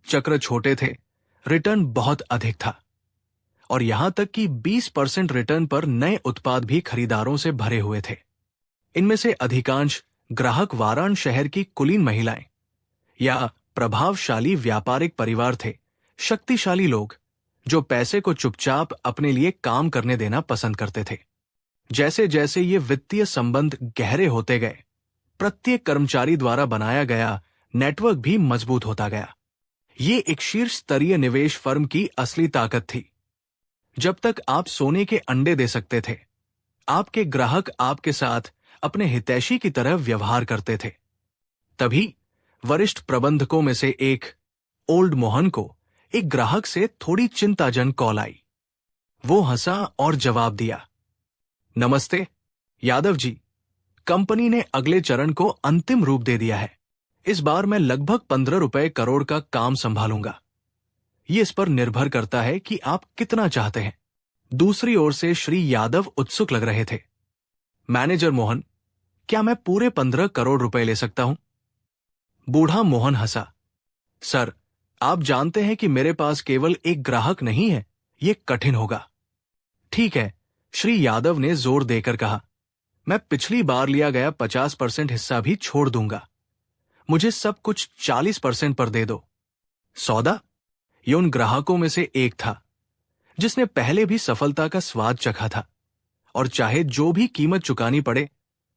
चक्र छोटे थे, रिटर्न बहुत अधिक था, और यहां तक कि 20% रिटर्न पर नए उत्पाद भी खरीदारों से भरे हुए थे। इनमें से अधिकांश ग्राहक वाराणसी शहर की कुलीन महिलाएं या प्रभावशाली व्यापारिक परिवार थे, शक्तिशाली लोग जो पैसे को चुपचाप अपने लिए काम करने देना पसंद करते थे। जैसे जैसे ये वित्तीय संबंध गहरे होते गए, प्रत्येक कर्मचारी द्वारा बनाया गया नेटवर्क भी मजबूत होता गया। ये एक शीर्ष स्तरीय निवेश फर्म की असली ताकत थी। जब तक आप सोने के अंडे दे सकते थे, आपके ग्राहक आपके साथ अपने हितैषी की तरह व्यवहार करते थे। तभी वरिष्ठ प्रबंधकों में से एक ओल्ड मोहन को एक ग्राहक से थोड़ी चिंताजनक कॉल आई। वो हंसा और जवाब दिया, नमस्ते यादव जी, कंपनी ने अगले चरण को अंतिम रूप दे दिया है। इस बार मैं लगभग 15 रुपए करोड़ का काम संभालूंगा। ये इस पर निर्भर करता है कि आप कितना चाहते हैं। दूसरी ओर से श्री यादव उत्सुक लग रहे थे। मैनेजर मोहन, क्या मैं पूरे 15 करोड़ रुपए ले सकता हूं? बूढ़ा मोहन हंसा, सर, आप जानते हैं कि मेरे पास केवल एक ग्राहक नहीं है, ये कठिन होगा। ठीक है, श्री यादव ने जोर देकर कहा, मैं पिछली बार लिया गया 50% हिस्सा भी छोड़ दूंगा। मुझे सब कुछ 40% पर दे दो। सौदा? ये उन ग्राहकों में से एक था जिसने पहले भी सफलता का स्वाद चखा था, और चाहे जो भी कीमत चुकानी पड़े,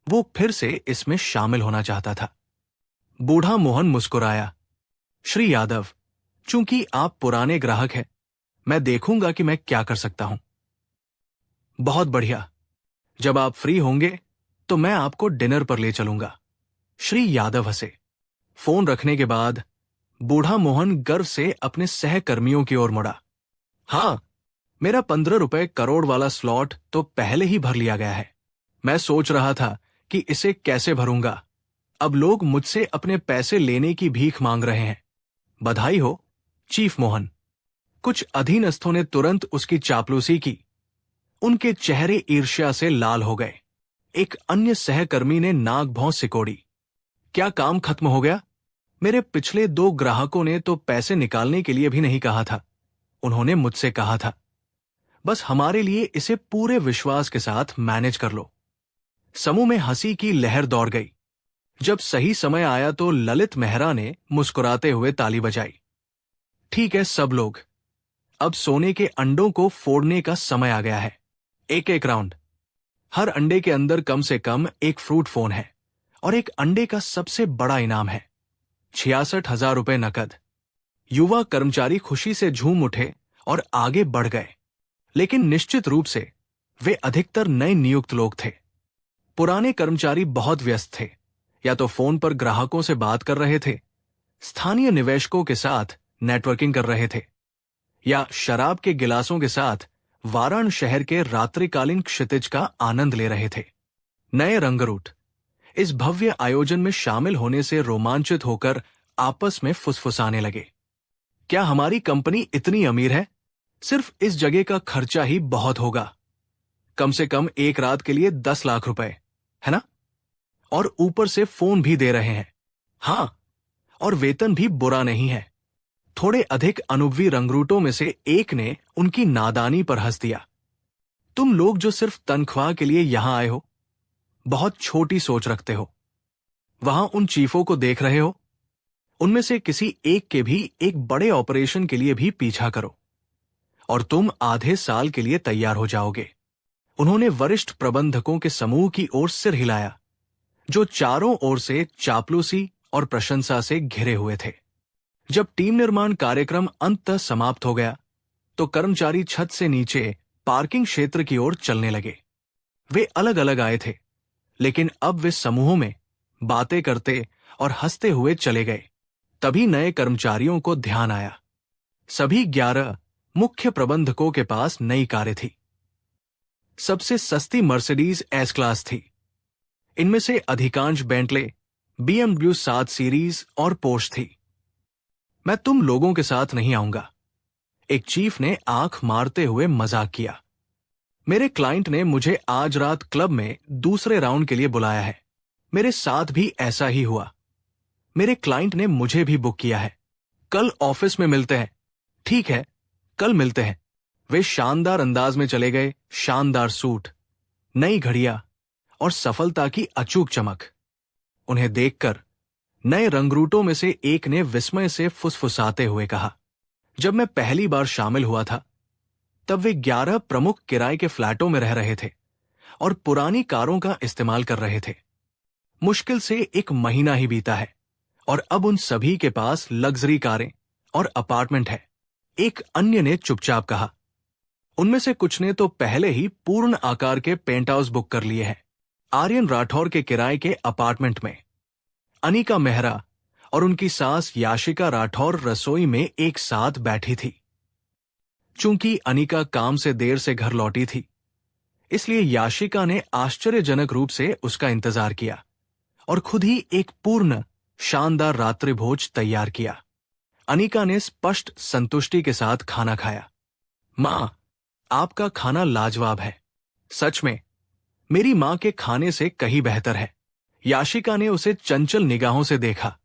वो फिर से इसमें शामिल होना चाहता था। बूढ़ा मोहन मुस्कुराया, श्री यादव, चूंकि आप पुराने ग्राहक हैं, मैं देखूंगा कि मैं क्या कर सकता हूं। बहुत बढ़िया, जब आप फ्री होंगे तो मैं आपको डिनर पर ले चलूंगा। श्री यादव हंसे। फोन रखने के बाद बूढ़ा मोहन गर्व से अपने सहकर्मियों की ओर मुड़ा। हां, मेरा 15 रुपए करोड़ वाला स्लॉट तो पहले ही भर लिया गया है। मैं सोच रहा था कि इसे कैसे भरूंगा। अब लोग मुझसे अपने पैसे लेने की भीख मांग रहे हैं। बधाई हो, चीफ मोहन। कुछ अधीनस्थों ने तुरंत उसकी चापलूसी की। उनके चेहरे ईर्ष्या से लाल हो गए। एक अन्य सहकर्मी ने नाक भौं सिकोड़ी। क्या काम खत्म हो गया? मेरे पिछले 2 ग्राहकों ने तो पैसे निकालने के लिए भी नहीं कहा था। उन्होंने मुझसे कहा था, बस हमारे लिए इसे पूरे विश्वास के साथ मैनेज कर लो। समूह में हंसी की लहर दौड़ गई। जब सही समय आया तो ललित मेहरा ने मुस्कुराते हुए ताली बजाई। ठीक है सब लोग, अब सोने के अंडों को फोड़ने का समय आ गया है। एक एक राउंड। हर अंडे के अंदर कम से कम एक फ्रूट फोन है, और एक अंडे का सबसे बड़ा इनाम है 66,000 रुपए नकद। युवा कर्मचारी खुशी से झूम उठे और आगे बढ़ गए, लेकिन निश्चित रूप से वे अधिकतर नए नियुक्त लोग थे। पुराने कर्मचारी बहुत व्यस्त थे, या तो फोन पर ग्राहकों से बात कर रहे थे, स्थानीय निवेशकों के साथ नेटवर्किंग कर रहे थे, या शराब के गिलासों के साथ वाराणसी शहर के रात्रिकालीन क्षितिज का आनंद ले रहे थे। नए रंगरूट इस भव्य आयोजन में शामिल होने से रोमांचित होकर आपस में फुसफुसाने लगे। क्या हमारी कंपनी इतनी अमीर है? सिर्फ इस जगह का खर्चा ही बहुत होगा। कम से कम एक रात के लिए 10 लाख रुपए, है ना? और ऊपर से फोन भी दे रहे हैं। हां, और वेतन भी बुरा नहीं है। थोड़े अधिक अनुभवी रंगरूटों में से एक ने उनकी नादानी पर हंस दिया। तुम लोग जो सिर्फ तनख्वाह के लिए यहां आए हो, बहुत छोटी सोच रखते हो। वहां उन चीफों को देख रहे हो? उनमें से किसी एक के भी एक बड़े ऑपरेशन के लिए भी पीछा करो, और तुम आधे साल के लिए तैयार हो जाओगे। उन्होंने वरिष्ठ प्रबंधकों के समूह की ओर सिर हिलाया, जो चारों ओर से चापलूसी और प्रशंसा से घिरे हुए थे। जब टीम निर्माण कार्यक्रम अंततः समाप्त हो गया, तो कर्मचारी छत से नीचे पार्किंग क्षेत्र की ओर चलने लगे। वे अलग अलग आए थे, लेकिन अब वे समूहों में बातें करते और हंसते हुए चले गए। तभी नए कर्मचारियों को ध्यान आया, सभी 11 मुख्य प्रबंधकों के पास नई कारें थी। सबसे सस्ती मर्सिडीज एस क्लास थी। इनमें से अधिकांश बेंटले, BMW 7 सीरीज और पोर्श थी। मैं तुम लोगों के साथ नहीं आऊंगा, एक चीफ ने आंख मारते हुए मजाक किया। मेरे क्लाइंट ने मुझे आज रात क्लब में दूसरे राउंड के लिए बुलाया है। मेरे साथ भी ऐसा ही हुआ। मेरे क्लाइंट ने मुझे भी बुक किया है। कल ऑफिस में मिलते हैं। ठीक है, कल मिलते हैं। वे शानदार अंदाज में चले गए। शानदार सूट, नई घड़ियां और सफलता की अचूक चमक। उन्हें देखकर नए रंगरूटों में से एक ने विस्मय से फुसफुसाते हुए कहा, जब मैं पहली बार शामिल हुआ था तब वे 11 प्रमुख किराए के फ्लैटों में रह रहे थे और पुरानी कारों का इस्तेमाल कर रहे थे। मुश्किल से 1 महीना ही बीता है और अब उन सभी के पास लग्जरी कारें और अपार्टमेंट है। एक अन्य ने चुपचाप कहा। उनमें से कुछ ने तो पहले ही पूर्ण आकार के पेंट हाउस बुक कर लिए हैं। आर्यन राठौर के किराए के अपार्टमेंट में अनिका मेहरा और उनकी सास याशिका राठौर रसोई में एक साथ बैठी थी। चूंकि अनिका काम से देर से घर लौटी थी, इसलिए याशिका ने आश्चर्यजनक रूप से उसका इंतजार किया और खुद ही एक पूर्ण शानदार रात्रि भोज तैयार किया। अनिका ने स्पष्ट संतुष्टि के साथ खाना खाया। मां, आपका खाना लाजवाब है। सच में मेरी मां के खाने से कहीं बेहतर है। याशिका ने उसे चंचल निगाहों से देखा।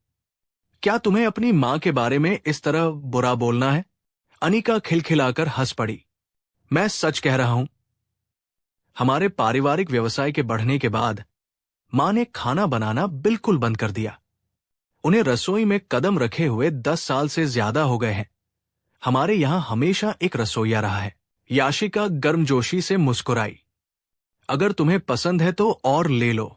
क्या तुम्हें अपनी मां के बारे में इस तरह बुरा बोलना है? अनिका खिलखिलाकर हंस पड़ी। मैं सच कह रहा हूं। हमारे पारिवारिक व्यवसाय के बढ़ने के बाद मां ने खाना बनाना बिल्कुल बंद कर दिया। उन्हें रसोई में कदम रखे हुए 10 साल से ज्यादा हो गए हैं। हमारे यहां हमेशा एक रसोइया रहा है। याशिका गर्मजोशी से मुस्कुराई। अगर तुम्हें पसंद है तो और ले लो।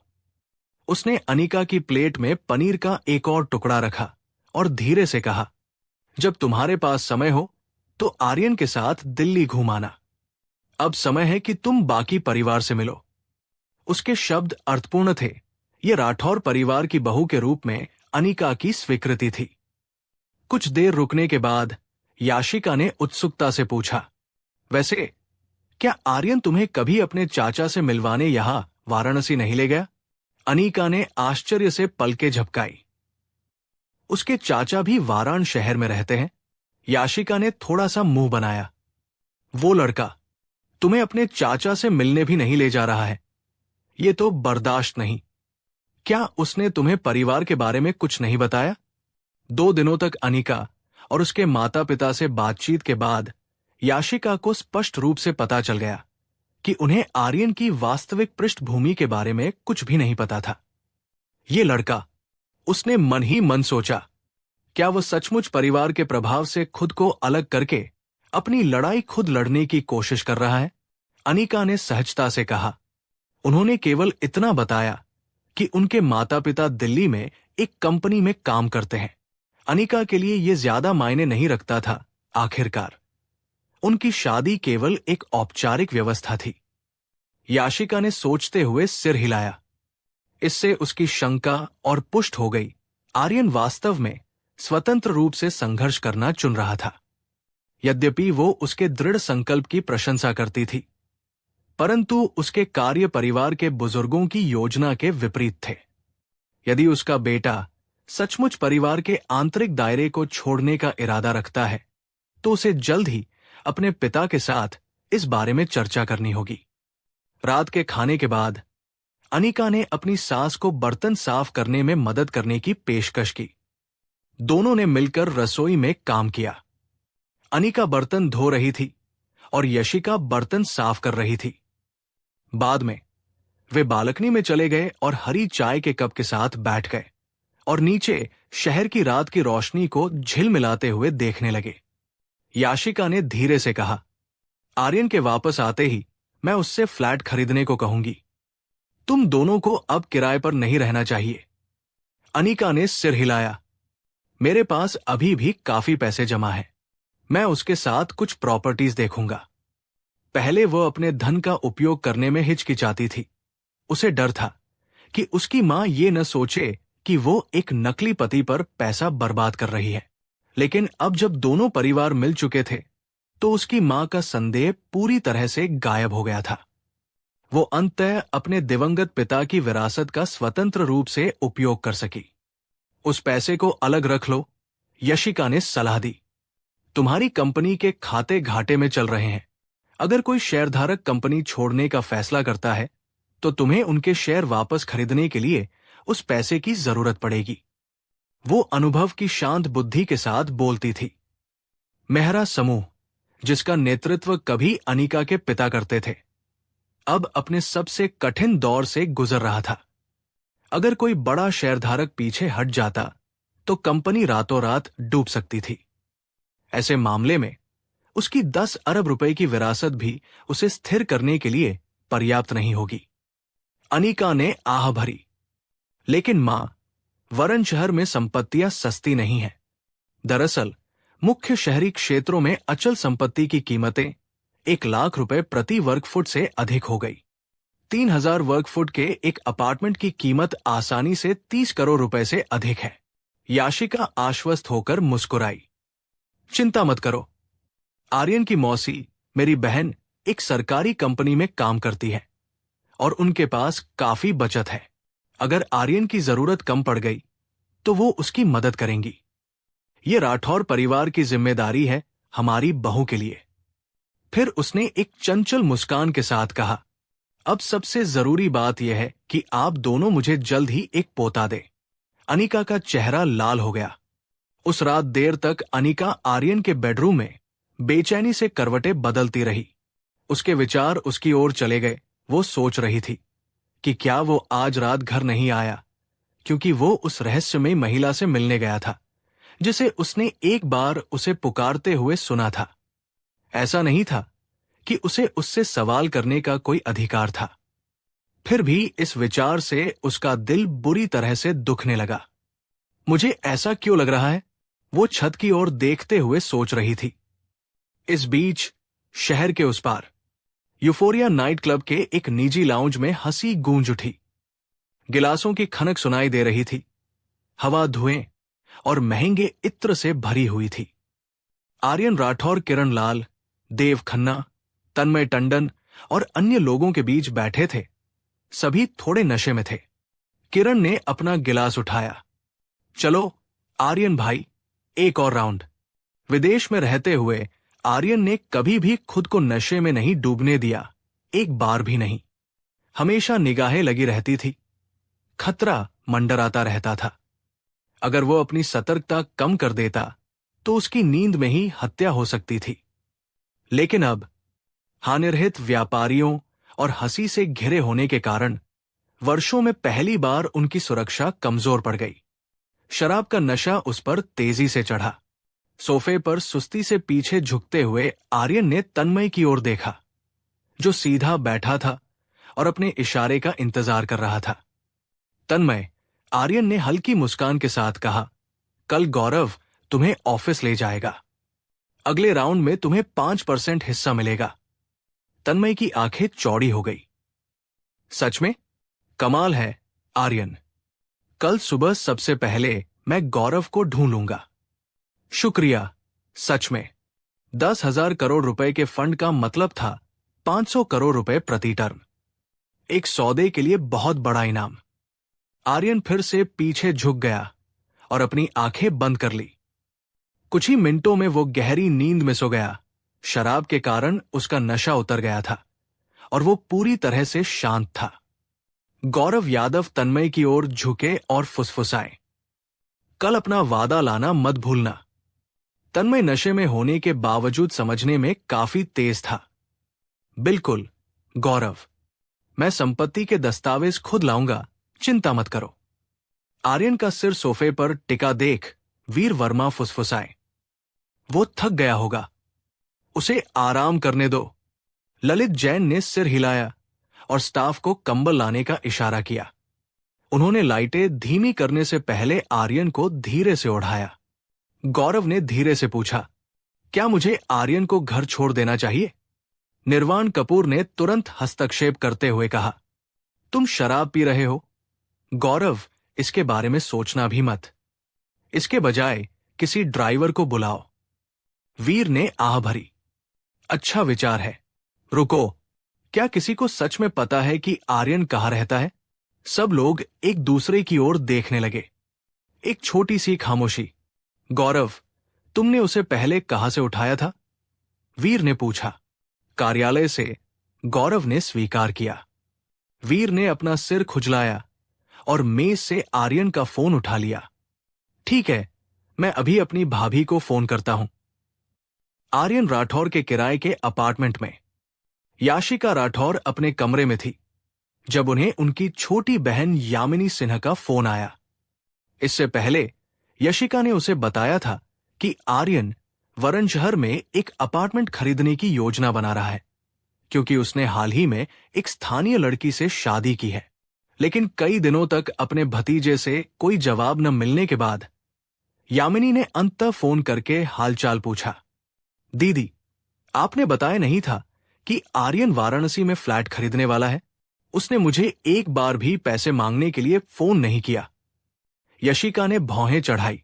उसने अनिका की प्लेट में पनीर का एक और टुकड़ा रखा और धीरे से कहा, जब तुम्हारे पास समय हो तो आर्यन के साथ दिल्ली घूमाना। अब समय है कि तुम बाकी परिवार से मिलो। उसके शब्द अर्थपूर्ण थे। ये राठौर परिवार की बहू के रूप में अनिका की स्वीकृति थी। कुछ देर रुकने के बाद याशिका ने उत्सुकता से पूछा, वैसे क्या आर्यन तुम्हें कभी अपने चाचा से मिलवाने यहां वाराणसी नहीं ले गया? अनिका ने आश्चर्य से पलकें झपकाई। उसके चाचा भी वाराण शहर में रहते हैं। याशिका ने थोड़ा सा मुंह बनाया। वो लड़का तुम्हें अपने चाचा से मिलने भी नहीं ले जा रहा है। ये तो बर्दाश्त नहीं। क्या उसने तुम्हें परिवार के बारे में कुछ नहीं बताया? 2 दिनों तक अनिका और उसके माता पिता से बातचीत के बाद याशिका को स्पष्ट रूप से पता चल गया कि उन्हें आर्यन की वास्तविक पृष्ठभूमि के बारे में कुछ भी नहीं पता था। ये लड़का, उसने मन ही मन सोचा, क्या वह सचमुच परिवार के प्रभाव से खुद को अलग करके अपनी लड़ाई खुद लड़ने की कोशिश कर रहा है? अनिका ने सहजता से कहा। उन्होंने केवल इतना बताया कि उनके माता पिता दिल्ली में एक कंपनी में काम करते हैं। अनिका के लिए यह ज्यादा मायने नहीं रखता था। आखिरकार उनकी शादी केवल एक औपचारिक व्यवस्था थी। याशिका ने सोचते हुए सिर हिलाया। इससे उसकी शंका और पुष्ट हो गई। आर्यन वास्तव में स्वतंत्र रूप से संघर्ष करना चुन रहा था। यद्यपि वो उसके दृढ़ संकल्प की प्रशंसा करती थी, परंतु उसके कार्य परिवार के बुजुर्गों की योजना के विपरीत थे। यदि उसका बेटा सचमुच परिवार के आंतरिक दायरे को छोड़ने का इरादा रखता है, तो उसे जल्द ही अपने पिता के साथ इस बारे में चर्चा करनी होगी। रात के खाने के बाद अनिका ने अपनी सास को बर्तन साफ करने में मदद करने की पेशकश की। दोनों ने मिलकर रसोई में काम किया। अनिका बर्तन धो रही थी और यशिका बर्तन साफ कर रही थी। बाद में वे बालकनी में चले गए और हरी चाय के कप के साथ बैठ गए और नीचे शहर की रात की रोशनी को झिलमिलाते हुए देखने लगे। याशिका ने धीरे से कहा, आर्यन के वापस आते ही मैं उससे फ्लैट खरीदने को कहूंगी। तुम दोनों को अब किराए पर नहीं रहना चाहिए। अनिका ने सिर हिलाया। मेरे पास अभी भी काफी पैसे जमा है। मैं उसके साथ कुछ प्रॉपर्टीज देखूंगा। पहले वह अपने धन का उपयोग करने में हिचकिचाती थी। उसे डर था कि उसकी मां ये न सोचे कि वो एक नकली पति पर पैसा बर्बाद कर रही है। लेकिन अब जब दोनों परिवार मिल चुके थे, तो उसकी मां का संदेह पूरी तरह से गायब हो गया था। वो अंततः अपने दिवंगत पिता की विरासत का स्वतंत्र रूप से उपयोग कर सकी। उस पैसे को अलग रख लो, यशिका ने सलाह दी। तुम्हारी कंपनी के खाते घाटे में चल रहे हैं। अगर कोई शेयरधारक कंपनी छोड़ने का फैसला करता है, तो तुम्हें उनके शेयर वापस खरीदने के लिए उस पैसे की जरूरत पड़ेगी। वो अनुभव की शांत बुद्धि के साथ बोलती थी। मेहरा समूह, जिसका नेतृत्व कभी अनिका के पिता करते थे, अब अपने सबसे कठिन दौर से गुजर रहा था। अगर कोई बड़ा शेयरधारक पीछे हट जाता तो कंपनी रातों रात डूब सकती थी। ऐसे मामले में उसकी 10 अरब रुपए की विरासत भी उसे स्थिर करने के लिए पर्याप्त नहीं होगी। अनिका ने आह भरी, लेकिन मां, वरन शहर में संपत्तियां सस्ती नहीं हैं। दरअसल मुख्य शहरी क्षेत्रों में अचल संपत्ति की कीमतें 1 लाख रुपए प्रति वर्ग फुट से अधिक हो गई। 3000 वर्ग फुट के एक अपार्टमेंट की कीमत आसानी से 30 करोड़ रुपए से अधिक है। याशिका आश्वस्त होकर मुस्कुराई। चिंता मत करो, आर्यन की मौसी, मेरी बहन, एक सरकारी कंपनी में काम करती है और उनके पास काफी बचत है। अगर आर्यन की जरूरत कम पड़ गई तो वो उसकी मदद करेंगी। ये राठौर परिवार की जिम्मेदारी है हमारी बहू के लिए। फिर उसने एक चंचल मुस्कान के साथ कहा, अब सबसे जरूरी बात यह है कि आप दोनों मुझे जल्द ही एक पोता दें। अनिका का चेहरा लाल हो गया। उस रात देर तक अनिका आर्यन के बेडरूम में बेचैनी से करवटें बदलती रही। उसके विचार उसकी ओर चले गए। वो सोच रही थी कि क्या वो आज रात घर नहीं आया क्योंकि वो उस रहस्यमयी महिला से मिलने गया था जिसे उसने एक बार उसे पुकारते हुए सुना था। ऐसा नहीं था कि उसे उससे सवाल करने का कोई अधिकार था। फिर भी इस विचार से उसका दिल बुरी तरह से दुखने लगा। मुझे ऐसा क्यों लग रहा है? वो छत की ओर देखते हुए सोच रही थी। इस बीच शहर के उस पार यूफोरिया नाइट क्लब के एक निजी लाउंज में हंसी गूंज उठी। गिलासों की खनक सुनाई दे रही थी। हवा धुएं और महंगे इत्र से भरी हुई थी। आर्यन राठौर, किरण लाल, देव खन्ना, तन्मय टंडन और अन्य लोगों के बीच बैठे थे। सभी थोड़े नशे में थे। किरण ने अपना गिलास उठाया। चलो आर्यन भाई, एक और राउंड। विदेश में रहते हुए आर्यन ने कभी भी खुद को नशे में नहीं डूबने दिया, एक बार भी नहीं। हमेशा निगाहें लगी रहती थी। खतरा मंडराता रहता था। अगर वो अपनी सतर्कता कम कर देता तो उसकी नींद में ही हत्या हो सकती थी। लेकिन अब हानिरहित व्यापारियों और हंसी से घिरे होने के कारण वर्षों में पहली बार उनकी सुरक्षा कमजोर पड़ गई। शराब का नशा उस पर तेजी से चढ़ा। सोफे पर सुस्ती से पीछे झुकते हुए आर्यन ने तन्मय की ओर देखा, जो सीधा बैठा था और अपने इशारे का इंतजार कर रहा था। तन्मय, आर्यन ने हल्की मुस्कान के साथ कहा, कल गौरव तुम्हें ऑफिस ले जाएगा। अगले राउंड में तुम्हें 5% हिस्सा मिलेगा। तन्मय की आंखें चौड़ी हो गई। सच में? कमाल है आर्यन। कल सुबह सबसे पहले मैं गौरव को ढूंढूंगा। शुक्रिया। सच में 10,000 करोड़ रुपए के फंड का मतलब था 500 करोड़ रुपए प्रति टर्म। एक सौदे के लिए बहुत बड़ा इनाम। आर्यन फिर से पीछे झुक गया और अपनी आंखें बंद कर ली। कुछ ही मिनटों में वो गहरी नींद में सो गया। शराब के कारण उसका नशा उतर गया था और वो पूरी तरह से शांत था। गौरव यादव तन्मय की ओर झुके और फुसफुसाए, कल अपना वादा लाना मत भूलना। तन्मय नशे में होने के बावजूद समझने में काफी तेज था। बिल्कुल गौरव, मैं संपत्ति के दस्तावेज खुद लाऊंगा, चिंता मत करो। आर्यन का सिर सोफे पर टिका देख वीर वर्मा फुसफुसाए, वो थक गया होगा, उसे आराम करने दो। ललित जैन ने सिर हिलाया और स्टाफ को कंबल लाने का इशारा किया। उन्होंने लाइटें धीमी करने से पहले आर्यन को धीरे से उठाया। गौरव ने धीरे से पूछा, क्या मुझे आर्यन को घर छोड़ देना चाहिए? निर्वाण कपूर ने तुरंत हस्तक्षेप करते हुए कहा, तुम शराब पी रहे हो। गौरव, इसके बारे में सोचना भी मत। इसके बजाय किसी ड्राइवर को बुलाओ। वीर ने आह भरी, अच्छा विचार है। रुको, क्या किसी को सच में पता है कि आर्यन कहाँ रहता है? सब लोग एक दूसरे की ओर देखने लगे। एक छोटी सी खामोशी। गौरव, तुमने उसे पहले कहां से उठाया था? वीर ने पूछा। कार्यालय से, गौरव ने स्वीकार किया। वीर ने अपना सिर खुजलाया और मेज से आर्यन का फोन उठा लिया। ठीक है, मैं अभी अपनी भाभी को फोन करता हूं। आर्यन राठौर के किराए के अपार्टमेंट में याशिका राठौर अपने कमरे में थी जब उन्हें उनकी छोटी बहन यामिनी सिन्हा का फोन आया। इससे पहले यशिका ने उसे बताया था कि आर्यन वरण शहर में एक अपार्टमेंट खरीदने की योजना बना रहा है, क्योंकि उसने हाल ही में एक स्थानीय लड़की से शादी की है। लेकिन कई दिनों तक अपने भतीजे से कोई जवाब न मिलने के बाद यामिनी ने अंततः फोन करके हालचाल पूछा। दीदी, आपने बताया नहीं था कि आर्यन वाराणसी में फ्लैट खरीदने वाला है? उसने मुझे एक बार भी पैसे मांगने के लिए फोन नहीं किया। यशिका ने भौहें चढ़ाई।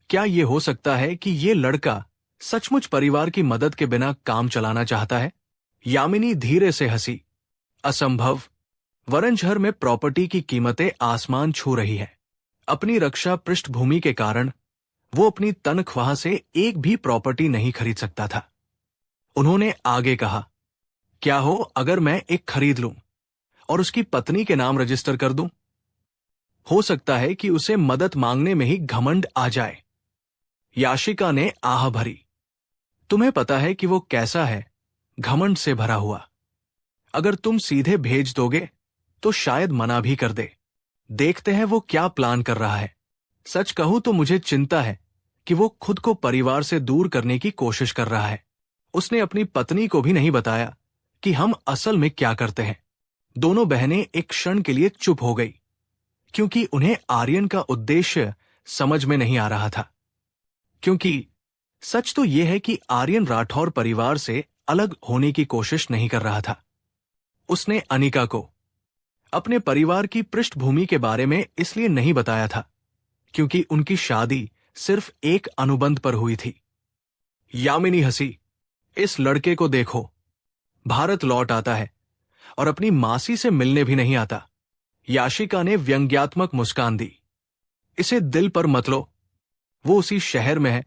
क्या यह हो सकता है कि यह लड़का सचमुच परिवार की मदद के बिना काम चलाना चाहता है? यामिनी धीरे से हंसी। असंभव। वरण शहर में प्रॉपर्टी की कीमतें आसमान छू रही है। अपनी रक्षा पृष्ठभूमि के कारण वो अपनी तनख्वाह से एक भी प्रॉपर्टी नहीं खरीद सकता था। उन्होंने आगे कहा, क्या हो अगर मैं एक खरीद लूं और उसकी पत्नी के नाम रजिस्टर कर दूं? हो सकता है कि उसे मदद मांगने में ही घमंड आ जाए। याशिका ने आह भरी। तुम्हें पता है कि वो कैसा है, घमंड से भरा हुआ। अगर तुम सीधे भेज दोगे तो शायद मना भी कर दे। देखते हैं वो क्या प्लान कर रहा है। सच कहूं तो मुझे चिंता है कि वो खुद को परिवार से दूर करने की कोशिश कर रहा है। उसने अपनी पत्नी को भी नहीं बताया कि हम असल में क्या करते हैं। दोनों बहनें एक क्षण के लिए चुप हो गई, क्योंकि उन्हें आर्यन का उद्देश्य समझ में नहीं आ रहा था। क्योंकि सच तो यह है कि आर्यन राठौर परिवार से अलग होने की कोशिश नहीं कर रहा था। उसने अनिका को अपने परिवार की पृष्ठभूमि के बारे में इसलिए नहीं बताया था क्योंकि उनकी शादी सिर्फ एक अनुबंध पर हुई थी। यामिनी हंसी। इस लड़के को देखो, भारत लौट आता है और अपनी मासी से मिलने भी नहीं आता। याशिका ने व्यंग्यात्मक मुस्कान दी। इसे दिल पर मत लो। वो उसी शहर में है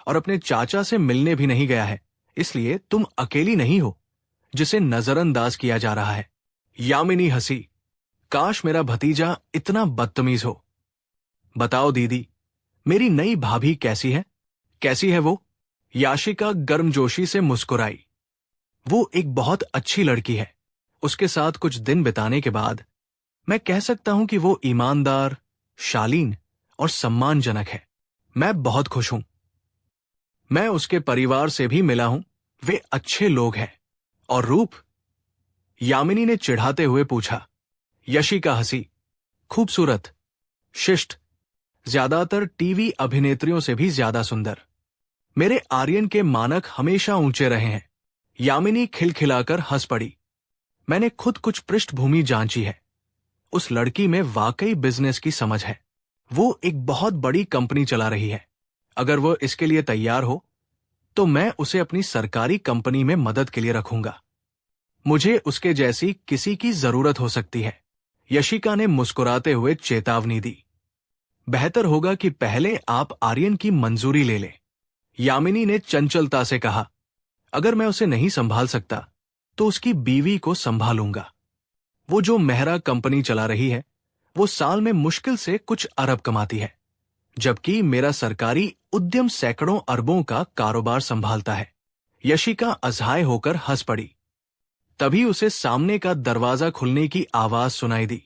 और अपने चाचा से मिलने भी नहीं गया है, इसलिए तुम अकेली नहीं हो जिसे नजरअंदाज किया जा रहा है। यामिनी हंसी। काश मेरा भतीजा इतना बदतमीज हो। बताओ दीदी, मेरी नई भाभी कैसी है? कैसी है वो? याशिका गर्मजोशी से मुस्कुराई। वो एक बहुत अच्छी लड़की है। उसके साथ कुछ दिन बिताने के बाद मैं कह सकता हूं कि वो ईमानदार, शालीन और सम्मानजनक है। मैं बहुत खुश हूं। मैं उसके परिवार से भी मिला हूं, वे अच्छे लोग हैं। और रूप? यामिनी ने चिढ़ाते हुए पूछा। यशिका हंसी। खूबसूरत, शिष्ट, ज्यादातर टीवी अभिनेत्रियों से भी ज्यादा सुंदर। मेरे आर्यन के मानक हमेशा ऊंचे रहे हैं। यामिनी खिलखिलाकर हंस पड़ी। मैंने खुद कुछ पृष्ठभूमि जांची है। उस लड़की में वाकई बिजनेस की समझ है। वो एक बहुत बड़ी कंपनी चला रही है। अगर वो इसके लिए तैयार हो तो मैं उसे अपनी सरकारी कंपनी में मदद के लिए रखूंगा। मुझे उसके जैसी किसी की जरूरत हो सकती है। यशिका ने मुस्कुराते हुए चेतावनी दी। बेहतर होगा कि पहले आप आर्यन की मंजूरी ले लें। यामिनी ने चंचलता से कहा, अगर मैं उसे नहीं संभाल सकता तो उसकी बीवी को संभालूंगा। वो जो मेहरा कंपनी चला रही है वो साल में मुश्किल से कुछ अरब कमाती है, जबकि मेरा सरकारी उद्यम सैकड़ों अरबों का कारोबार संभालता है। यशिका असहाय होकर हंस पड़ी। तभी उसे सामने का दरवाजा खुलने की आवाज सुनाई दी।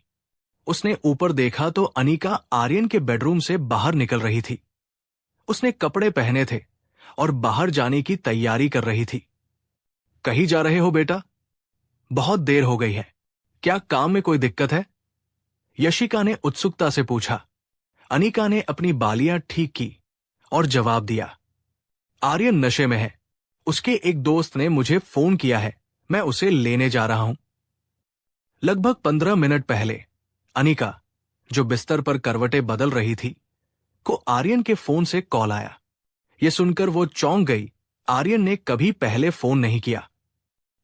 उसने ऊपर देखा तो अनिका आर्यन के बेडरूम से बाहर निकल रही थी। उसने कपड़े पहने थे और बाहर जाने की तैयारी कर रही थी। कहीं जा रहे हो बेटा? बहुत देर हो गई है। क्या काम में कोई दिक्कत है? यशिका ने उत्सुकता से पूछा। अनिका ने अपनी बालियां ठीक की और जवाब दिया, आर्यन नशे में है। उसके एक दोस्त ने मुझे फोन किया है, मैं उसे लेने जा रहा हूं। लगभग 15 मिनट पहले अनिका, जो बिस्तर पर करवटें बदल रही थी, को आर्यन के फोन से कॉल आया। यह सुनकर वो चौंक गई। आर्यन ने कभी पहले फोन नहीं किया।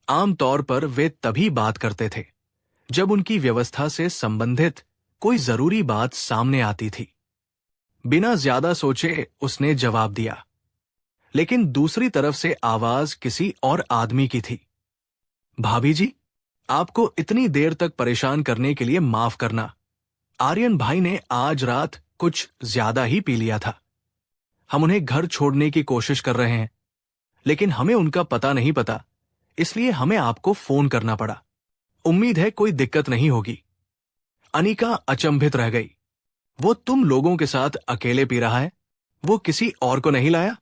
आमतौर पर वे तभी बात करते थे जब उनकी व्यवस्था से संबंधित कोई जरूरी बात सामने आती थी। बिना ज्यादा सोचे उसने जवाब दिया, लेकिन दूसरी तरफ से आवाज किसी और आदमी की थी। भाभी जी, आपको इतनी देर तक परेशान करने के लिए माफ करना। आर्यन भाई ने आज रात कुछ ज्यादा ही पी लिया था। हम उन्हें घर छोड़ने की कोशिश कर रहे हैं, लेकिन हमें उनका पता नहीं पता, इसलिए हमें आपको फोन करना पड़ा। उम्मीद है कोई दिक्कत नहीं होगी। अनिका अचंभित रह गई। वो तुम लोगों के साथ अकेले पी रहा है? वो किसी और को नहीं लाया?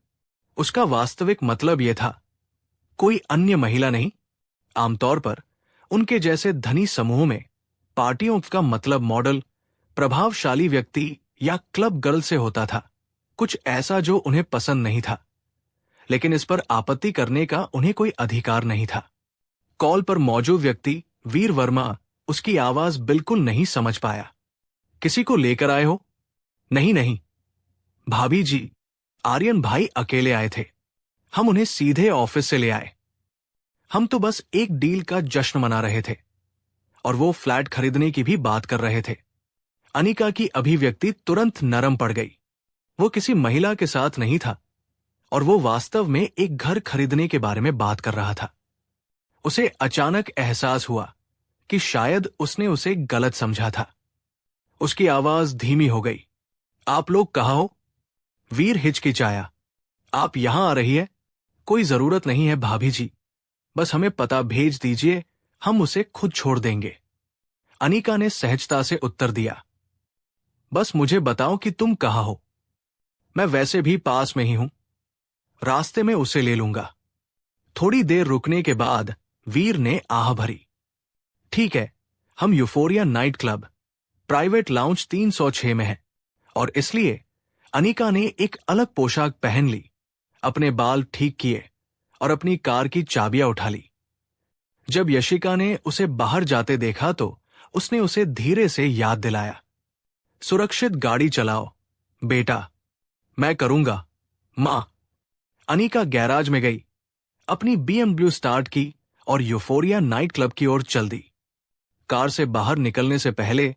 उसका वास्तविक मतलब यह था, कोई अन्य महिला नहीं। आमतौर पर उनके जैसे धनी समूह में पार्टियों का मतलब मॉडल, प्रभावशाली व्यक्ति या क्लब गर्ल से होता था, कुछ ऐसा जो उन्हें पसंद नहीं था, लेकिन इस पर आपत्ति करने का उन्हें कोई अधिकार नहीं था। कॉल पर मौजूद व्यक्ति वीर वर्मा उसकी आवाज बिल्कुल नहीं समझ पाया। किसी को लेकर आए हो? नहीं नहीं भाभी जी, आर्यन भाई अकेले आए थे। हम उन्हें सीधे ऑफिस से ले आए। हम तो बस एक डील का जश्न मना रहे थे और वो फ्लैट खरीदने की भी बात कर रहे थे। अनिका की अभिव्यक्ति तुरंत नरम पड़ गई। वो किसी महिला के साथ नहीं था और वो वास्तव में एक घर खरीदने के बारे में बात कर रहा था। उसे अचानक एहसास हुआ कि शायद उसने उसे गलत समझा था। उसकी आवाज धीमी हो गई। आप लोग कहाँ हो? वीर हिचकिचाया। आप यहां आ रही है? कोई जरूरत नहीं है भाभी जी, बस हमें पता भेज दीजिए, हम उसे खुद छोड़ देंगे। अनिका ने सहजता से उत्तर दिया। बस मुझे बताओ कि तुम कहाँ हो। मैं वैसे भी पास में ही हूं, रास्ते में उसे ले लूंगा। थोड़ी देर रुकने के बाद वीर ने आह भरी। ठीक है, हम euphoria night club, private lounge 306 में है, और इसलिए अनिका ने एक अलग पोशाक पहन ली, अपने बाल ठीक किए और अपनी कार की चाबियां उठा ली। जब यशिका ने उसे बाहर जाते देखा तो उसने उसे धीरे से याद दिलाया। सुरक्षित गाड़ी चलाओ बेटा। मैं करूंगा मां। अनिका गैराज में गई, अपनी BMW स्टार्ट की और यूफोरिया नाइट क्लब की ओर चल दी। कार से बाहर निकलने से पहले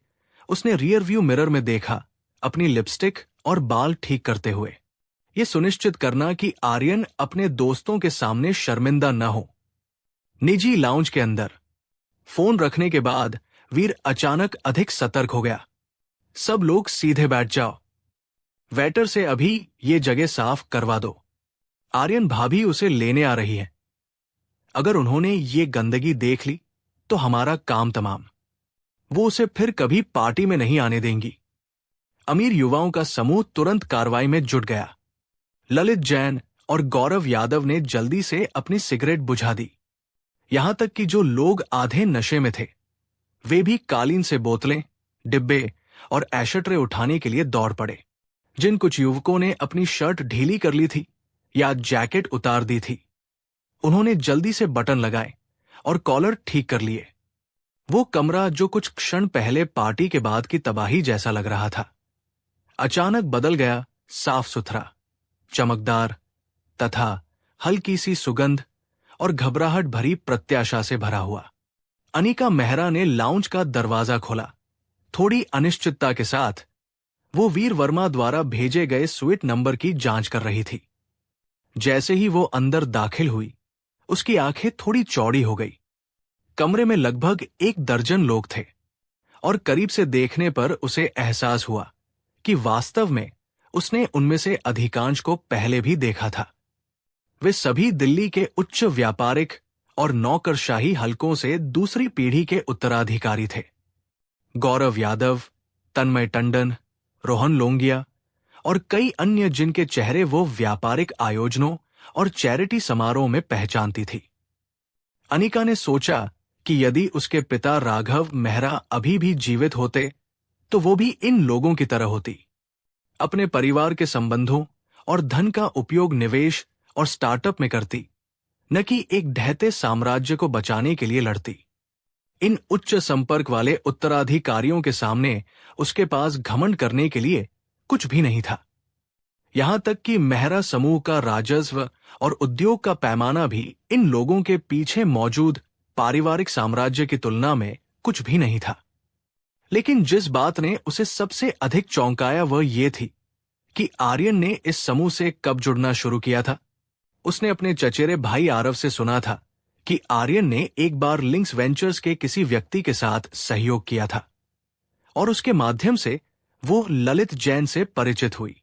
उसने रियर व्यू मिरर में देखा, अपनी लिपस्टिक और बाल ठीक करते हुए, यह सुनिश्चित करना कि आर्यन अपने दोस्तों के सामने शर्मिंदा न हो। निजी लाउंज के अंदर फोन रखने के बाद वीर अचानक अधिक सतर्क हो गया। सब लोग सीधे बैठ जाओ। वेटर से अभी ये जगह साफ करवा दो। आर्यन भाभी उसे लेने आ रही है। अगर उन्होंने ये गंदगी देख ली तो हमारा काम तमाम। वो उसे फिर कभी पार्टी में नहीं आने देंगी। अमीर युवाओं का समूह तुरंत कार्रवाई में जुट गया। ललित जैन और गौरव यादव ने जल्दी से अपनी सिगरेट बुझा दी। यहां तक कि जो लोग आधे नशे में थे, वे भी कालीन से बोतलें, डिब्बे और एशट्रे उठाने के लिए दौड़ पड़े। जिन कुछ युवकों ने अपनी शर्ट ढीली कर ली थी या जैकेट उतार दी थी, उन्होंने जल्दी से बटन लगाए और कॉलर ठीक कर लिए। वो कमरा जो कुछ क्षण पहले पार्टी के बाद की तबाही जैसा लग रहा था, अचानक बदल गया साफ सुथरा, चमकदार तथा हल्की सी सुगंध और घबराहट भरी प्रत्याशा से भरा हुआ। अनिका मेहरा ने लाउंज का दरवाजा खोला। थोड़ी अनिश्चितता के साथ वो वीर वर्मा द्वारा भेजे गए स्वीट नंबर की जांच कर रही थी। जैसे ही वो अंदर दाखिल हुई, उसकी आंखें थोड़ी चौड़ी हो गई। कमरे में लगभग 1 दर्जन लोग थे और करीब से देखने पर उसे एहसास हुआ कि वास्तव में उसने उनमें से अधिकांश को पहले भी देखा था। वे सभी दिल्ली के उच्च व्यापारिक और नौकरशाही हलकों से दूसरी पीढ़ी के उत्तराधिकारी थे। गौरव यादव, तन्मय टंडन, रोहन लोंगिया और कई अन्य जिनके चेहरे वो व्यापारिक आयोजनों और चैरिटी समारोह में पहचानती थी। अनिका ने सोचा कि यदि उसके पिता राघव मेहरा अभी भी जीवित होते तो वो भी इन लोगों की तरह होती, अपने परिवार के संबंधों और धन का उपयोग निवेश और स्टार्टअप में करती, न कि एक ढहते साम्राज्य को बचाने के लिए लड़ती। इन उच्च संपर्क वाले उत्तराधिकारियों के सामने उसके पास घमंड करने के लिए कुछ भी नहीं था। यहां तक कि मेहरा समूह का राजस्व और उद्योग का पैमाना भी इन लोगों के पीछे मौजूद पारिवारिक साम्राज्य की तुलना में कुछ भी नहीं था। लेकिन जिस बात ने उसे सबसे अधिक चौंकाया वह ये थी कि आर्यन ने इस समूह से कब जुड़ना शुरू किया था। उसने अपने चचेरे भाई आरव से सुना था कि आर्यन ने एक बार लिंक्स वेंचर्स के किसी व्यक्ति के साथ सहयोग किया था और उसके माध्यम से वो ललित जैन से परिचित हुई,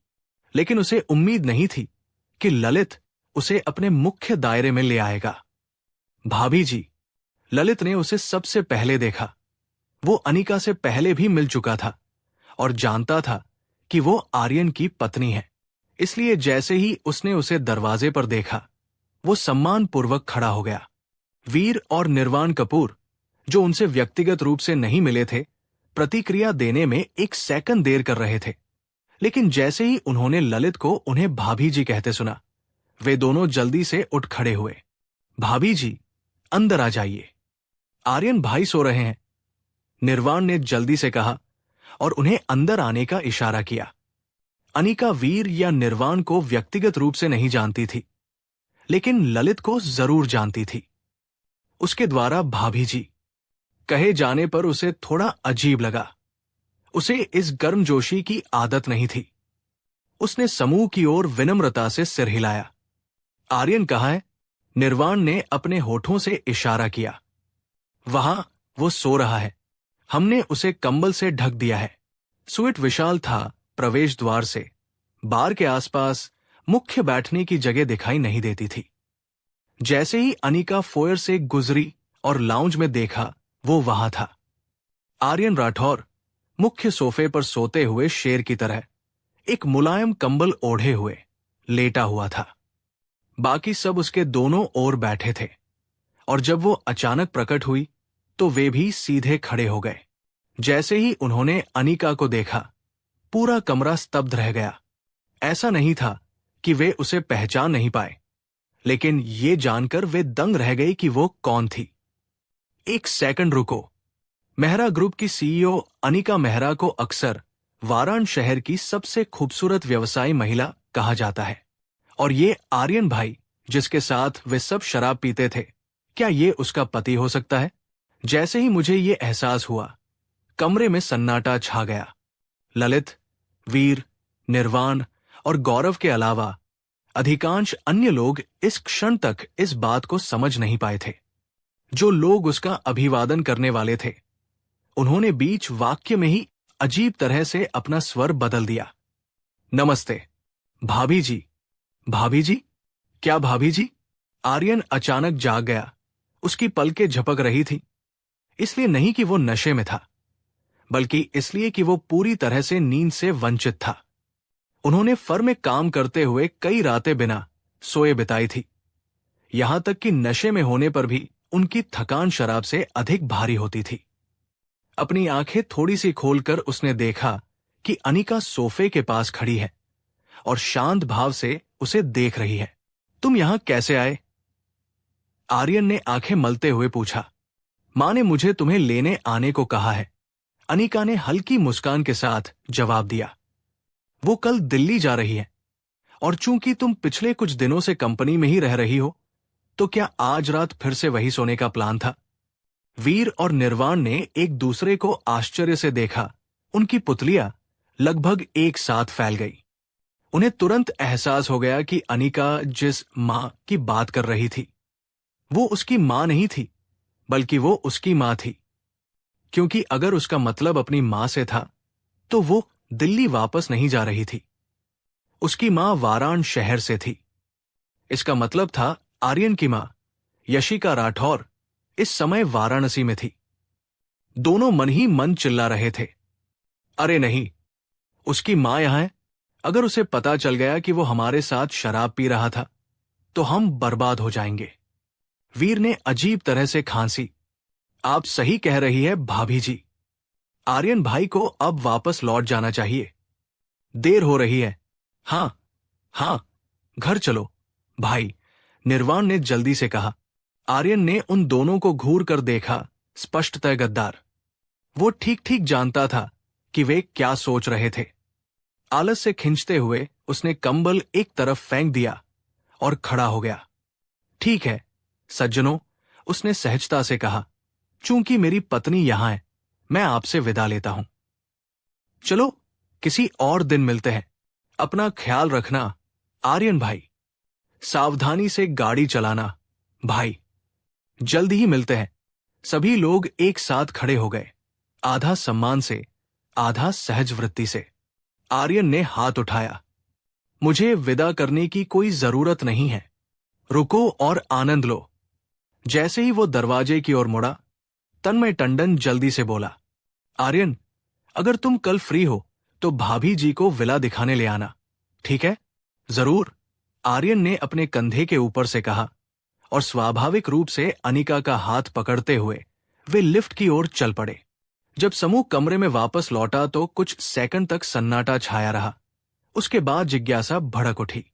लेकिन उसे उम्मीद नहीं थी कि ललित उसे अपने मुख्य दायरे में ले आएगा। भाभी जी, ललित ने उसे सबसे पहले देखा। वो अनिका से पहले भी मिल चुका था और जानता था कि वो आर्यन की पत्नी है। इसलिए जैसे ही उसने उसे दरवाजे पर देखा, वो सम्मानपूर्वक खड़ा हो गया। वीर और निर्वाण कपूर, जो उनसे व्यक्तिगत रूप से नहीं मिले थे, प्रतिक्रिया देने में एक सेकंड देर कर रहे थे। लेकिन जैसे ही उन्होंने ललित को उन्हें भाभी जी कहते सुना, वे दोनों जल्दी से उठ खड़े हुए। भाभी जी, अंदर आ जाइए, आर्यन भाई सो रहे हैं, निर्वाण ने जल्दी से कहा और उन्हें अंदर आने का इशारा किया। अनिका वीर या निर्वाण को व्यक्तिगत रूप से नहीं जानती थी, लेकिन ललित को जरूर जानती थी। उसके द्वारा भाभी जी कहे जाने पर उसे थोड़ा अजीब लगा। उसे इस गर्मजोशी की आदत नहीं थी। उसने समूह की ओर विनम्रता से सिर हिलाया। आर्यन कहाँ है? निर्वाण ने अपने होठों से इशारा किया। वहां वो सो रहा है, हमने उसे कंबल से ढक दिया है। स्वीट विशाल था। प्रवेश द्वार से बार के आसपास मुख्य बैठने की जगह दिखाई नहीं देती थी। जैसे ही अनिका फोयर से गुजरी और लाउंज में देखा, वो वहां था। आर्यन राठौर मुख्य सोफे पर सोते हुए शेर की तरह एक मुलायम कंबल ओढ़े हुए लेटा हुआ था। बाकी सब उसके दोनों ओर बैठे थे और जब वो अचानक प्रकट हुई तो वे भी सीधे खड़े हो गए। जैसे ही उन्होंने अनिका को देखा, पूरा कमरा स्तब्ध रह गया। ऐसा नहीं था कि वे उसे पहचान नहीं पाए, लेकिन ये जानकर वे दंग रह गए कि वो कौन थी। एक सेकंड रुको। मेहरा ग्रुप की सीईओ अनिका मेहरा को अक्सर वाराणसी शहर की सबसे खूबसूरत व्यवसायी महिला कहा जाता है। और ये आर्यन भाई, जिसके साथ वे सब शराब पीते थे, क्या ये उसका पति हो सकता है? जैसे ही मुझे ये एहसास हुआ, कमरे में सन्नाटा छा गया। ललित, वीर, निर्वाण और गौरव के अलावा अधिकांश अन्य लोग इस क्षण तक इस बात को समझ नहीं पाए थे। जो लोग उसका अभिवादन करने वाले थे, उन्होंने बीच वाक्य में ही अजीब तरह से अपना स्वर बदल दिया। नमस्ते भाभी जी। भाभी जी? क्या भाभी जी? आर्यन अचानक जाग गया। उसकी पलकें झपक रही थी। इसलिए नहीं कि वो नशे में था, बल्कि इसलिए कि वो पूरी तरह से नींद से वंचित था। उन्होंने फर्म में काम करते हुए कई रातें बिना सोए बिताई थी। यहां तक कि नशे में होने पर भी उनकी थकान शराब से अधिक भारी होती थी। अपनी आंखें थोड़ी सी खोलकर उसने देखा कि अनिका सोफे के पास खड़ी है और शांत भाव से उसे देख रही है। तुम यहां कैसे आए? आर्यन ने आंखें मलते हुए पूछा। मां ने मुझे तुम्हें लेने आने को कहा है, अनिका ने हल्की मुस्कान के साथ जवाब दिया। वो कल दिल्ली जा रही है और चूंकि तुम पिछले कुछ दिनों से कंपनी में ही रह रही हो, तो क्या आज रात फिर से वही सोने का प्लान था? वीर और निर्वाण ने एक दूसरे को आश्चर्य से देखा। उनकी पुतलियां लगभग एक साथ फैल गई। उन्हें तुरंत एहसास हो गया कि अनिका जिस मां की बात कर रही थी, वो उसकी मां नहीं थी, बल्कि वो उसकी मां थी। क्योंकि अगर उसका मतलब अपनी मां से था, तो वो दिल्ली वापस नहीं जा रही थी। उसकी मां वाराणसी शहर से थी। इसका मतलब था आर्यन की मां यशिका राठौर इस समय वाराणसी में थी। दोनों मन ही मन चिल्ला रहे थे, अरे नहीं, उसकी मां यहां है। अगर उसे पता चल गया कि वो हमारे साथ शराब पी रहा था, तो हम बर्बाद हो जाएंगे। वीर ने अजीब तरह से खांसी। आप सही कह रही है भाभी जी। आर्यन भाई को अब वापस लौट जाना चाहिए। देर हो रही है। हां हां, घर चलो भाई, निर्वाण ने जल्दी से कहा। आर्यन ने उन दोनों को घूर कर देखा, स्पष्टतः गद्दार। वो ठीक ठीक जानता था कि वे क्या सोच रहे थे। आलस से खिंचते हुए उसने कंबल एक तरफ फेंक दिया और खड़ा हो गया। ठीक है सज्जनों, उसने सहजता से कहा, चूंकि मेरी पत्नी यहां है, मैं आपसे विदा लेता हूं। चलो किसी और दिन मिलते हैं। अपना ख्याल रखना आर्यन भाई। सावधानी से गाड़ी चलाना भाई। जल्द ही मिलते हैं। सभी लोग एक साथ खड़े हो गए, आधा सम्मान से, आधा सहज वृत्ति से। आर्यन ने हाथ उठाया। मुझे विदा करने की कोई जरूरत नहीं है, रुको और आनंद लो। जैसे ही वो दरवाजे की ओर मुड़ा, तन्मय टंडन जल्दी से बोला, आर्यन, अगर तुम कल फ्री हो तो भाभी जी को विला दिखाने ले आना, ठीक है? जरूर, आर्यन ने अपने कंधे के ऊपर से कहा और स्वाभाविक रूप से अनिका का हाथ पकड़ते हुए वे लिफ्ट की ओर चल पड़े। जब समूह कमरे में वापस लौटा तो कुछ सेकंड तक सन्नाटा छाया रहा। उसके बाद जिज्ञासा भड़क उठी।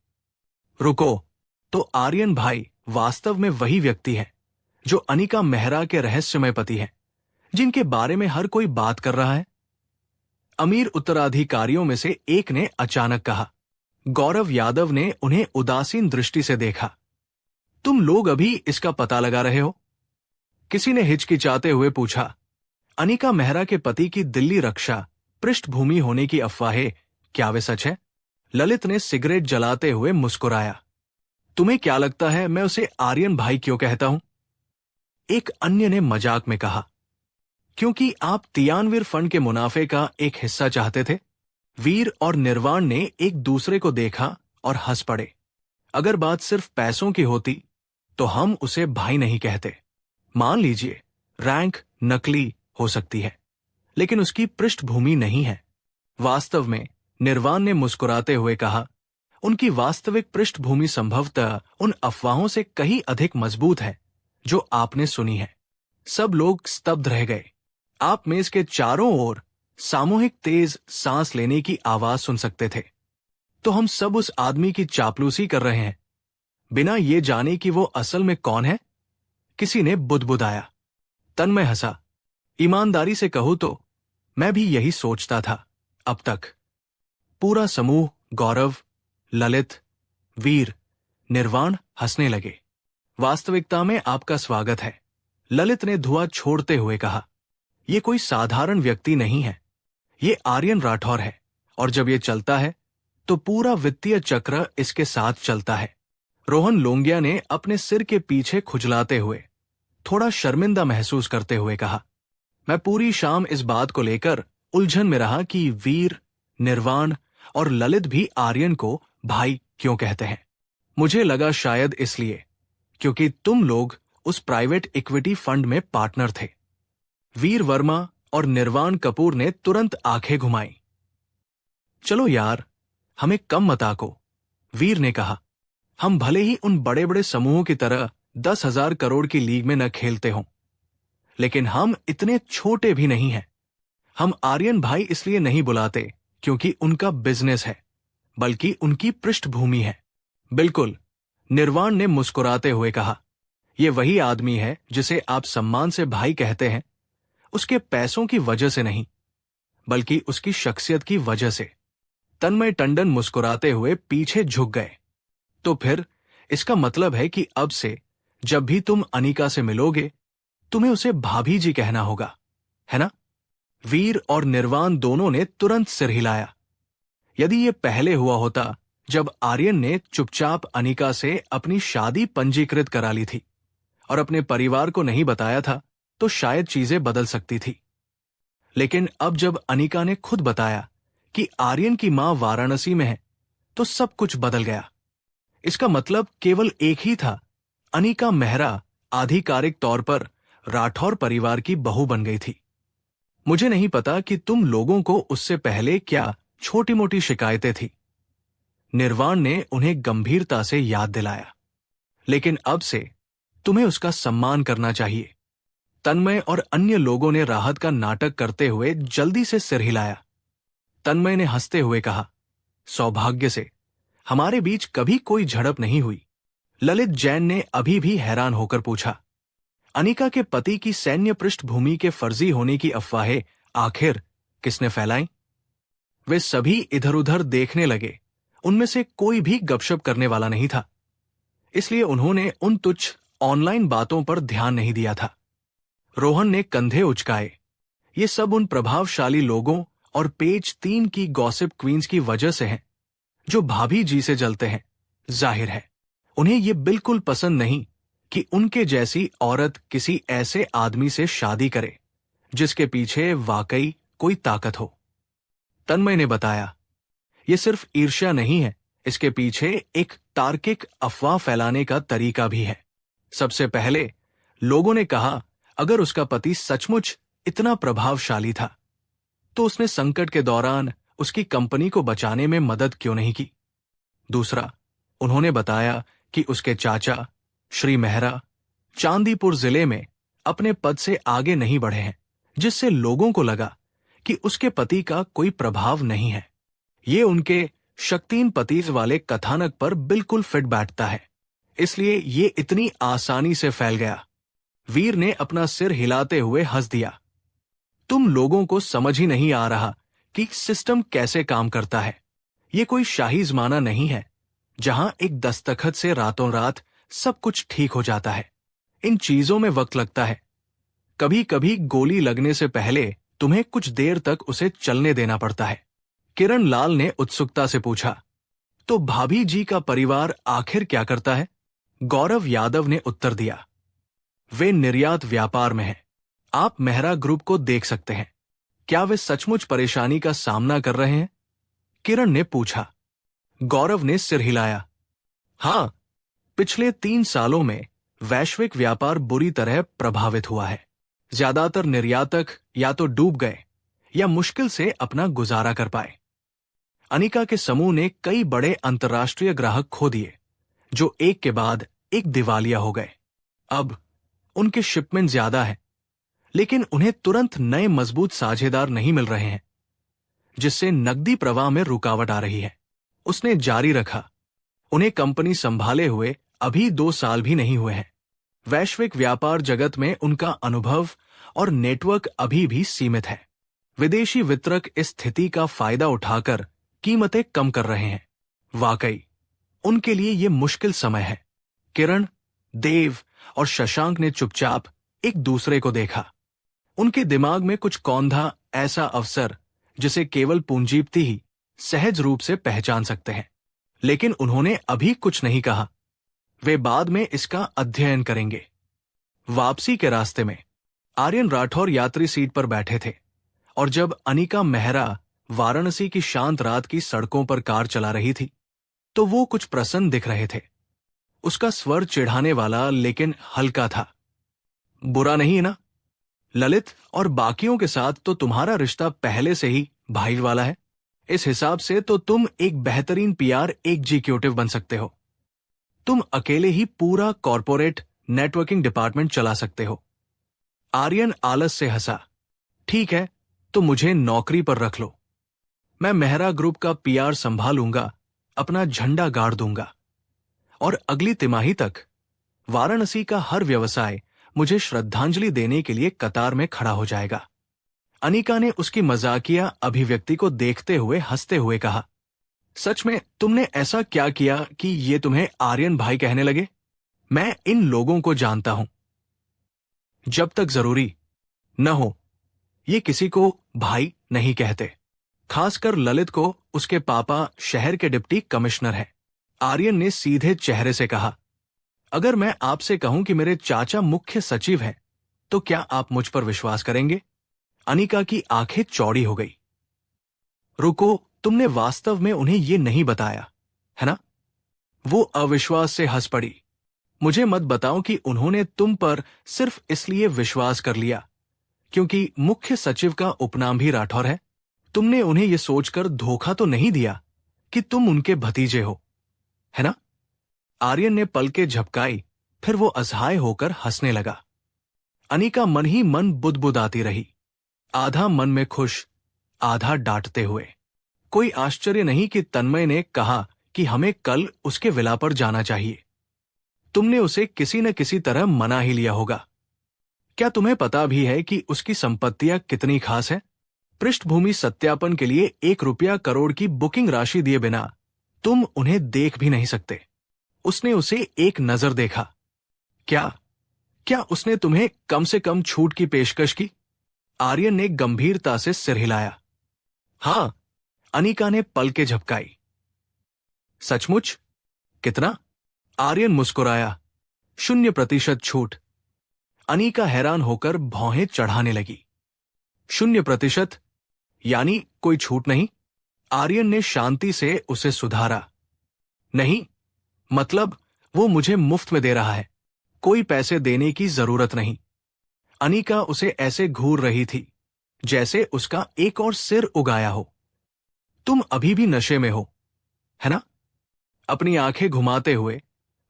रुको, तो आर्यन भाई वास्तव में वही व्यक्ति है जो अनिका मेहरा के रहस्यमय पति हैं, जिनके बारे में हर कोई बात कर रहा है? अमीर उत्तराधिकारियों में से एक ने अचानक कहा। गौरव यादव ने उन्हें उदासीन दृष्टि से देखा। तुम लोग अभी इसका पता लगा रहे हो? किसी ने हिचकिचाते हुए पूछा। अनिका मेहरा के पति की दिल्ली रक्षा पृष्ठभूमि होने की अफवाहें, क्या वे सच है? ललित ने सिगरेट जलाते हुए मुस्कुराया। तुम्हें क्या लगता है मैं उसे आर्यन भाई क्यों कहता हूं? एक अन्य ने मजाक में कहा। क्योंकि आप तियानवीर फंड के मुनाफे का एक हिस्सा चाहते थे। वीर और निर्वाण ने एक दूसरे को देखा और हंस पड़े। अगर बात सिर्फ पैसों की होती तो हम उसे भाई नहीं कहते। मान लीजिए रैंक नकली हो सकती है, लेकिन उसकी पृष्ठभूमि नहीं है। वास्तव में, निर्वाण ने मुस्कुराते हुए कहा, उनकी वास्तविक पृष्ठभूमि संभवतः उन अफवाहों से कहीं अधिक मजबूत है जो आपने सुनी है। सब लोग स्तब्ध रह गए। आप मेज के चारों ओर सामूहिक तेज सांस लेने की आवाज सुन सकते थे। तो हम सब उस आदमी की चापलूसी कर रहे हैं, बिना ये जाने कि वो असल में कौन है? किसी ने बुदबुदाया। तन्मय हंसा। ईमानदारी से कहूं तो मैं भी यही सोचता था अब तक। पूरा समूह, गौरव, ललित, वीर, निर्वाण हंसने लगे। वास्तविकता में आपका स्वागत है, ललित ने धुआं छोड़ते हुए कहा। ये कोई साधारण व्यक्ति नहीं है, ये आर्यन राठौर है, और जब ये चलता है तो पूरा वित्तीय चक्र इसके साथ चलता है। रोहन लोंगिया ने अपने सिर के पीछे खुजलाते हुए थोड़ा शर्मिंदा महसूस करते हुए कहा। मैं पूरी शाम इस बात को लेकर उलझन में रहा कि वीर, निर्वाण और ललित भी आर्यन को भाई क्यों कहते हैं। मुझे लगा शायद इसलिए क्योंकि तुम लोग उस प्राइवेट इक्विटी फंड में पार्टनर थे। वीर वर्मा और निर्वाण कपूर ने तुरंत आंखें घुमाई। चलो यार, हमें कम मत आको, वीर ने कहा। हम भले ही उन बड़े बड़े समूहों की तरह 10,000 करोड़ की लीग में न खेलते हों, लेकिन हम इतने छोटे भी नहीं हैं। हम आर्यन भाई इसलिए नहीं बुलाते क्योंकि उनका बिजनेस है, बल्कि उनकी पृष्ठभूमि है। बिल्कुल, निर्वाण ने मुस्कुराते हुए कहा। यह वही आदमी है जिसे आप सम्मान से भाई कहते हैं, उसके पैसों की वजह से नहीं, बल्कि उसकी शख्सियत की वजह से। तन्मय टंडन मुस्कुराते हुए पीछे झुक गए। तो फिर इसका मतलब है कि अब से जब भी तुम अनिका से मिलोगे, तुम्हें उसे भाभी जी कहना होगा, है ना? वीर और निर्वाण दोनों ने तुरंत सिर हिलाया। यदि यह पहले हुआ होता, जब आर्यन ने चुपचाप अनिका से अपनी शादी पंजीकृत करा ली थी और अपने परिवार को नहीं बताया था, तो शायद चीजें बदल सकती थी। लेकिन अब जब अनिका ने खुद बताया कि आर्यन की मां वाराणसी में है, तो सब कुछ बदल गया। इसका मतलब केवल एक ही था, अनिका मेहरा आधिकारिक तौर पर राठौर परिवार की बहू बन गई थी। मुझे नहीं पता कि तुम लोगों को उससे पहले क्या छोटी मोटी शिकायतें थी, निर्वाण ने उन्हें गंभीरता से याद दिलाया, लेकिन अब से तुम्हें उसका सम्मान करना चाहिए। तन्मय और अन्य लोगों ने राहत का नाटक करते हुए जल्दी से सिर हिलाया। तन्मय ने हंसते हुए कहा, सौभाग्य से हमारे बीच कभी कोई झड़प नहीं हुई। ललित जैन ने अभी भी हैरान होकर पूछा, अनिका के पति की सैन्य पृष्ठभूमि के फर्जी होने की अफवाहें आखिर किसने फैलाई? वे सभी इधर उधर देखने लगे। उनमें से कोई भी गपशप करने वाला नहीं था, इसलिए उन्होंने उन तुच्छ ऑनलाइन बातों पर ध्यान नहीं दिया था। रोहन ने कंधे उचकाए। ये सब उन प्रभावशाली लोगों और पेज 3 की गॉसिप क्वींस की वजह से है जो भाभी जी से जलते हैं। जाहिर है उन्हें यह बिल्कुल पसंद नहीं कि उनके जैसी औरत किसी ऐसे आदमी से शादी करे जिसके पीछे वाकई कोई ताकत हो। तन्मय ने बताया, ये सिर्फ ईर्ष्या नहीं है, इसके पीछे एक तार्किक अफवाह फैलाने का तरीका भी है। सबसे पहले लोगों ने कहा, अगर उसका पति सचमुच इतना प्रभावशाली था तो उसने संकट के दौरान उसकी कंपनी को बचाने में मदद क्यों नहीं की। दूसरा, उन्होंने बताया कि उसके चाचा श्री मेहरा चांदीपुर जिले में अपने पद से आगे नहीं बढ़े हैं, जिससे लोगों को लगा कि उसके पति का कोई प्रभाव नहीं है। ये उनके शक्तिहीन पति वाले कथानक पर बिल्कुल फिट बैठता है, इसलिए ये इतनी आसानी से फैल गया। वीर ने अपना सिर हिलाते हुए हंस दिया। तुम लोगों को समझ ही नहीं आ रहा कि सिस्टम कैसे काम करता है। ये कोई शाही जमाना नहीं है जहां एक दस्तखत से रातों रात सब कुछ ठीक हो जाता है। इन चीजों में वक्त लगता है। कभी कभी गोली लगने से पहले तुम्हें कुछ देर तक उसे चलने देना पड़ता है। किरण लाल ने उत्सुकता से पूछा, तो भाभी जी का परिवार आखिर क्या करता है? गौरव यादव ने उत्तर दिया, वे निर्यात व्यापार में हैं। आप मेहरा ग्रुप को देख सकते हैं। क्या वे सचमुच परेशानी का सामना कर रहे हैं? किरण ने पूछा। गौरव ने सिर हिलाया। हां, पिछले 3 सालों में वैश्विक व्यापार बुरी तरह प्रभावित हुआ है। ज्यादातर निर्यातक या तो डूब गए या मुश्किल से अपना गुजारा कर पाए। अनिका के समूह ने कई बड़े अंतर्राष्ट्रीय ग्राहक खो दिए, जो एक के बाद एक दिवालिया हो गए। अब उनके शिपमेंट ज्यादा है, लेकिन उन्हें तुरंत नए मजबूत साझेदार नहीं मिल रहे हैं, जिससे नकदी प्रवाह में रुकावट आ रही है। उसने जारी रखा, उन्हें कंपनी संभाले हुए अभी 2 साल भी नहीं हुए हैं। वैश्विक व्यापार जगत में उनका अनुभव और नेटवर्क अभी भी सीमित है। विदेशी वितरक इस स्थिति का फायदा उठाकर कीमतें कम कर रहे हैं। वाकई उनके लिए यह मुश्किल समय है। किरण, देव और शशांक ने चुपचाप एक दूसरे को देखा। उनके दिमाग में कुछ कौंधा ऐसा अवसर जिसे केवल पूंजीपति ही सहज रूप से पहचान सकते हैं। लेकिन उन्होंने अभी कुछ नहीं कहा। वे बाद में इसका अध्ययन करेंगे। वापसी के रास्ते में आर्यन राठौर यात्री सीट पर बैठे थे, और जब अनिका मेहरा वाराणसी की शांत रात की सड़कों पर कार चला रही थी तो वो कुछ प्रसन्न दिख रहे थे। उसका स्वर चिढ़ाने वाला लेकिन हल्का था। बुरा नहीं है ना? ललित और बाकियों के साथ तो तुम्हारा रिश्ता पहले से ही भाई वाला है। इस हिसाब से तो तुम एक बेहतरीन पीआर एग्जीक्यूटिव बन सकते हो। तुम अकेले ही पूरा कॉर्पोरेट नेटवर्किंग डिपार्टमेंट चला सकते हो। आर्यन आलस से हंसा। ठीक है, तो मुझे नौकरी पर रख लो। मैं मेहरा ग्रुप का पीआर संभालूंगा, अपना झंडा गाड़ दूंगा, और अगली तिमाही तक वाराणसी का हर व्यवसाय मुझे श्रद्धांजलि देने के लिए कतार में खड़ा हो जाएगा। अनिका ने उसकी मजाकिया अभिव्यक्ति को देखते हुए हंसते हुए कहा, सच में तुमने ऐसा क्या किया कि ये तुम्हें आर्यन भाई कहने लगे? मैं इन लोगों को जानता हूं। जब तक जरूरी न हो, ये किसी को भाई नहीं कहते। खासकर ललित को उसके पापा शहर के डिप्टी कमिश्नर हैं। आर्यन ने सीधे चेहरे से कहा, अगर मैं आपसे कहूं कि मेरे चाचा मुख्य सचिव हैं, तो क्या आप मुझ पर विश्वास करेंगे? अनिका की आंखें चौड़ी हो गई। रुको, तुमने वास्तव में उन्हें यह नहीं बताया, है ना? वो अविश्वास से हंस पड़ी। मुझे मत बताओ कि उन्होंने तुम पर सिर्फ इसलिए विश्वास कर लिया क्योंकि मुख्य सचिव का उपनाम भी राठौर है। तुमने उन्हें यह सोचकर धोखा तो नहीं दिया कि तुम उनके भतीजे हो, है ना? आर्यन ने पलकें झपकाई, फिर वो असहाय होकर हंसने लगा। अनिका मन ही मन बुदबुदाती रही, आधा मन में खुश, आधा डांटते हुए। कोई आश्चर्य नहीं कि तन्मय ने कहा कि हमें कल उसके विला पर जाना चाहिए। तुमने उसे किसी न किसी तरह मना ही लिया होगा। क्या तुम्हें पता भी है कि उसकी संपत्तियां कितनी खास है? पृष्ठभूमि सत्यापन के लिए 1 रुपया करोड़ की बुकिंग राशि दिए बिना तुम उन्हें देख भी नहीं सकते। उसने उसे एक नजर देखा। क्या उसने तुम्हें कम से कम छूट की पेशकश की? आर्यन ने गंभीरता से सिर हिलाया। हां, अनिका ने पलकें झपकाई। सचमुच? कितना? आर्यन मुस्कुराया। 0% छूट। अनिका हैरान होकर भौहें चढ़ाने लगी। 0%? यानी कोई छूट नहीं? आर्यन ने शांति से उसे सुधारा। नहीं, मतलब वो मुझे मुफ्त में दे रहा है, कोई पैसे देने की जरूरत नहीं। अनिका उसे ऐसे घूर रही थी जैसे उसका एक और सिर उगाया हो। तुम अभी भी नशे में हो, है ना? अपनी आंखें घुमाते हुए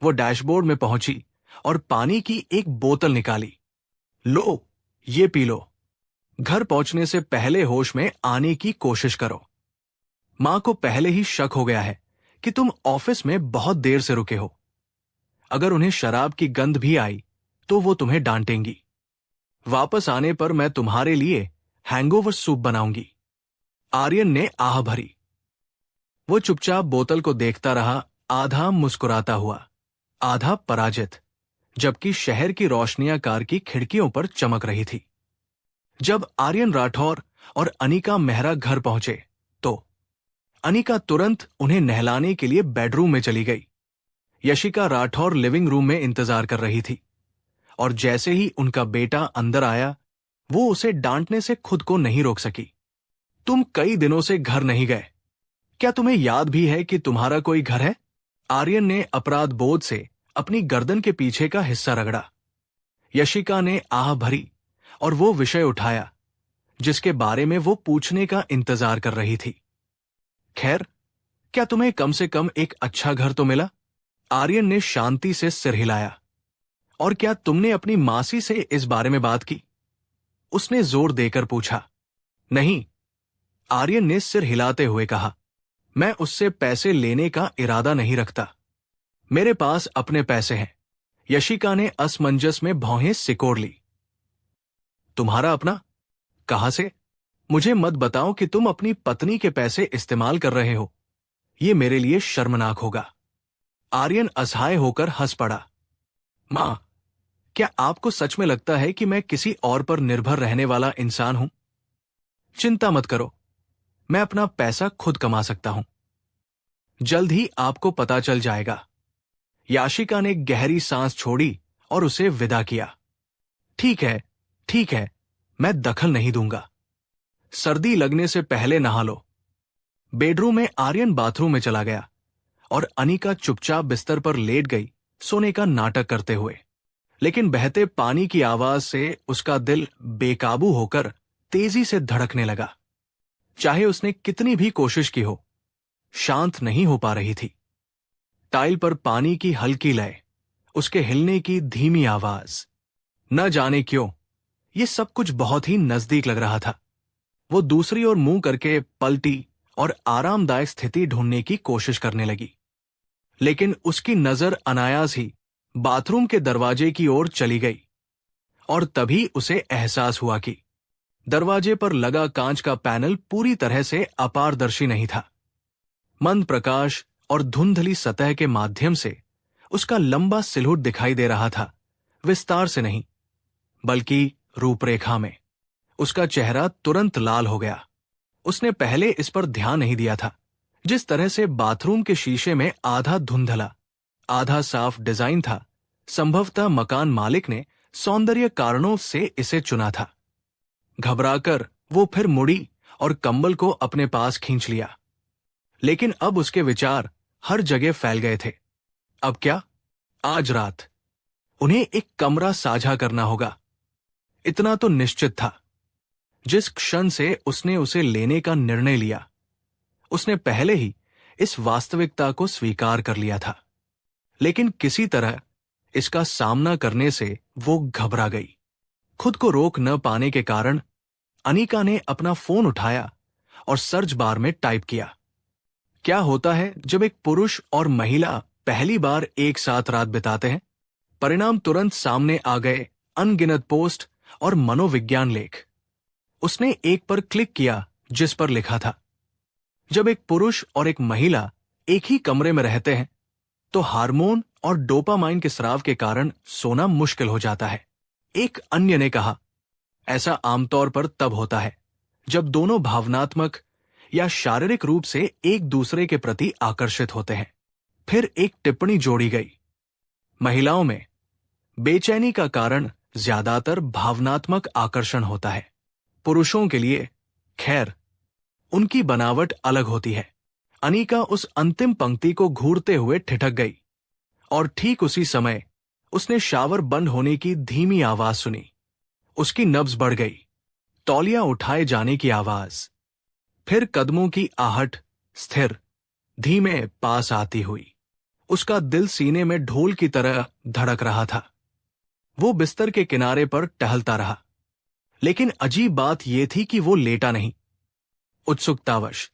वो डैशबोर्ड में पहुंची और पानी की एक बोतल निकाली। लो, ये पी लो। घर पहुंचने से पहले होश में आने की कोशिश करो। मां को पहले ही शक हो गया है कि तुम ऑफिस में बहुत देर से रुके हो। अगर उन्हें शराब की गंध भी आई तो वो तुम्हें डांटेंगी। वापस आने पर मैं तुम्हारे लिए हैंगओवर सूप बनाऊंगी। आर्यन ने आह भरी। वो चुपचाप बोतल को देखता रहा, आधा मुस्कुराता हुआ, आधा पराजित, जबकि शहर की रोशनियां कार की खिड़कियों पर चमक रही थी। जब आर्यन राठौर और अनिका मेहरा घर पहुंचे तो अनिका तुरंत उन्हें नहलाने के लिए बेडरूम में चली गई। यशिका राठौर लिविंग रूम में इंतजार कर रही थी और जैसे ही उनका बेटा अंदर आया, वो उसे डांटने से खुद को नहीं रोक सकी। तुम कई दिनों से घर नहीं गए, क्या तुम्हें याद भी है कि तुम्हारा कोई घर है? आर्यन ने अपराध बोध से अपनी गर्दन के पीछे का हिस्सा रगड़ा। यशिका ने आह भरी और वो विषय उठाया जिसके बारे में वो पूछने का इंतजार कर रही थी। खैर, क्या तुम्हें कम से कम एक अच्छा घर तो मिला? आर्यन ने शांति से सिर हिलाया। और क्या तुमने अपनी मासी से इस बारे में बात की? उसने जोर देकर पूछा। नहीं, आर्यन ने सिर हिलाते हुए कहा। मैं उससे पैसे लेने का इरादा नहीं रखता। मेरे पास अपने पैसे हैं। यशिका ने असमंजस में भौहें सिकोड़ ली। तुम्हारा अपना? कहां से? मुझे मत बताओ कि तुम अपनी पत्नी के पैसे इस्तेमाल कर रहे हो। यह मेरे लिए शर्मनाक होगा। आर्यन असहाय होकर हंस पड़ा। मां, क्या आपको सच में लगता है कि मैं किसी और पर निर्भर रहने वाला इंसान हूं? चिंता मत करो, मैं अपना पैसा खुद कमा सकता हूं। जल्द ही आपको पता चल जाएगा। याशिका ने गहरी सांस छोड़ी और उसे विदा किया। ठीक है, ठीक है, मैं दखल नहीं दूंगा। सर्दी लगने से पहले नहा लो। बेडरूम में आर्यन बाथरूम में चला गया और अनिका चुपचाप बिस्तर पर लेट गई, सोने का नाटक करते हुए। लेकिन बहते पानी की आवाज से उसका दिल बेकाबू होकर तेजी से धड़कने लगा। चाहे उसने कितनी भी कोशिश की हो, शांत नहीं हो पा रही थी। टाइल पर पानी की हल्की लय, उसके हिलने की धीमी आवाज, न जाने क्यों ये सब कुछ बहुत ही नजदीक लग रहा था। वो दूसरी ओर मुंह करके पलटी और आरामदायक स्थिति ढूंढने की कोशिश करने लगी। लेकिन उसकी नजर अनायास ही बाथरूम के दरवाजे की ओर चली गई और तभी उसे एहसास हुआ कि दरवाजे पर लगा कांच का पैनल पूरी तरह से अपारदर्शी नहीं था। मंद प्रकाश और धुंधली सतह के माध्यम से उसका लंबा सिलहुट दिखाई दे रहा था, विस्तार से नहीं बल्कि रूपरेखा में। उसका चेहरा तुरंत लाल हो गया। उसने पहले इस पर ध्यान नहीं दिया था। जिस तरह से बाथरूम के शीशे में आधा धुंधला आधा साफ डिजाइन था, संभवतः मकान मालिक ने सौंदर्य कारणों से इसे चुना था। घबराकर वो फिर मुड़ी और कंबल को अपने पास खींच लिया। लेकिन अब उसके विचार हर जगह फैल गए थे। अब क्या? आज रात उन्हें एक कमरा साझा करना होगा। इतना तो निश्चित था। जिस क्षण से उसने उसे लेने का निर्णय लिया, उसने पहले ही इस वास्तविकता को स्वीकार कर लिया था। लेकिन किसी तरह इसका सामना करने से वो घबरा गई। खुद को रोक न पाने के कारण अनिका ने अपना फोन उठाया और सर्च बार में टाइप किया। क्या होता है जब एक पुरुष और महिला पहली बार एक साथ रात बिताते हैं? परिणाम तुरंत सामने आ गए। अनगिनत पोस्ट और मनोविज्ञान लेख। उसने एक पर क्लिक किया जिस पर लिखा था, जब एक पुरुष और एक महिला एक ही कमरे में रहते हैं तो हार्मोन और डोपामाइन के स्राव के कारण सोना मुश्किल हो जाता है। एक अन्य ने कहा, ऐसा आमतौर पर तब होता है जब दोनों भावनात्मक या शारीरिक रूप से एक दूसरे के प्रति आकर्षित होते हैं। फिर एक टिप्पणी जोड़ी गई, महिलाओं में बेचैनी का कारण ज्यादातर भावनात्मक आकर्षण होता है। पुरुषों के लिए खैर उनकी बनावट अलग होती है। अनिका उस अंतिम पंक्ति को घूरते हुए ठिठक गई और ठीक उसी समय उसने शावर बंद होने की धीमी आवाज सुनी। उसकी नब्ज बढ़ गई। तौलिया उठाए जाने की आवाज, फिर कदमों की आहट स्थिर, धीमे पास आती हुई। उसका दिल सीने में ढोल की तरह धड़क रहा था। वो बिस्तर के किनारे पर टहलता रहा, लेकिन अजीब बात यह थी कि वो लेटा नहीं। उत्सुकतावश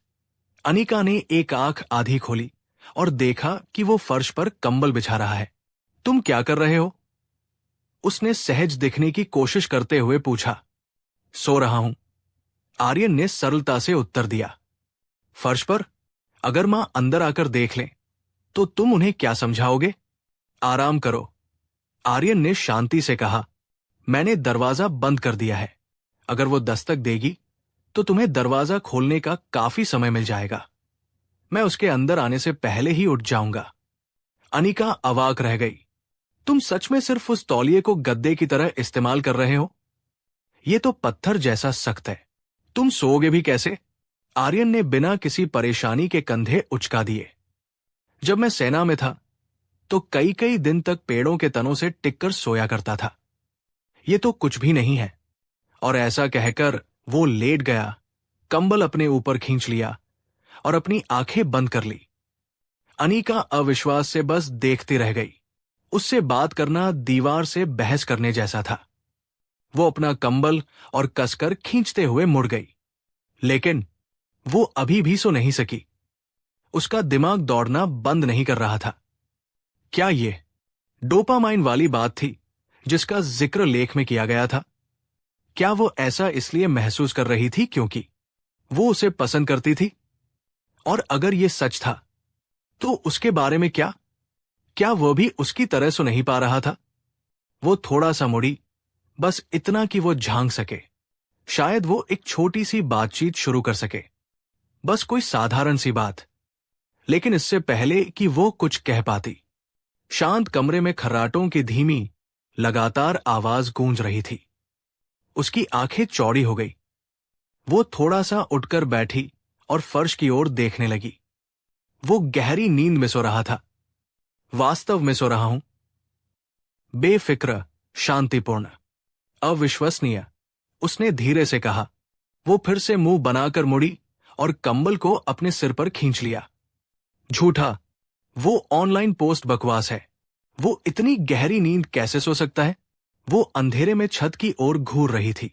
अनिका ने एक आंख आधी खोली और देखा कि वो फर्श पर कंबल बिछा रहा है। तुम क्या कर रहे हो? उसने सहज दिखने की कोशिश करते हुए पूछा। सो रहा हूं, आर्यन ने सरलता से उत्तर दिया। फर्श पर? अगर मां अंदर आकर देख लें तो तुम उन्हें क्या समझाओगे? आराम करो, आर्यन ने शांति से कहा। मैंने दरवाजा बंद कर दिया है। अगर वो दस्तक देगी तो तुम्हें दरवाजा खोलने का काफी समय मिल जाएगा। मैं उसके अंदर आने से पहले ही उठ जाऊंगा। अनिका अवाक रह गई। तुम सच में सिर्फ उस तौलिए को गद्दे की तरह इस्तेमाल कर रहे हो? यह तो पत्थर जैसा सख्त है। तुम सोओगे भी कैसे? आर्यन ने बिना किसी परेशानी के कंधे उचका दिए। जब मैं सेना में था तो कई कई दिन तक पेड़ों के तनों से टिककर सोया करता था। यह तो कुछ भी नहीं है। और ऐसा कहकर वो लेट गया, कंबल अपने ऊपर खींच लिया और अपनी आंखें बंद कर ली। अनिका अविश्वास से बस देखती रह गई। उससे बात करना दीवार से बहस करने जैसा था। वो अपना कंबल और कसकर खींचते हुए मुड़ गई, लेकिन वो अभी भी सो नहीं सकी। उसका दिमाग दौड़ना बंद नहीं कर रहा था। क्या ये डोपामाइन वाली बात थी जिसका जिक्र लेख में किया गया था? क्या वो ऐसा इसलिए महसूस कर रही थी क्योंकि वो उसे पसंद करती थी? और अगर ये सच था तो उसके बारे में क्या? क्या वह भी उसकी तरह सो नहीं पा रहा था? वो थोड़ा सा मुड़ी, बस इतना कि वो झांक सके। शायद वो एक छोटी सी बातचीत शुरू कर सके, बस कोई साधारण सी बात। लेकिन इससे पहले कि वो कुछ कह पाती, शांत कमरे में खर्राटों की धीमी लगातार आवाज गूंज रही थी। उसकी आंखें चौड़ी हो गई। वो थोड़ा सा उठकर बैठी और फर्श की ओर देखने लगी। वो गहरी नींद में सो रहा था। वास्तव में सो रहा हूं। बेफिक्र, शांतिपूर्ण, अविश्वसनीय, उसने धीरे से कहा। वो फिर से मुंह बनाकर मुड़ी और कंबल को अपने सिर पर खींच लिया। झूठा, वो ऑनलाइन पोस्ट बकवास है। वो इतनी गहरी नींद कैसे सो सकता है? वो अंधेरे में छत की ओर घूर रही थी,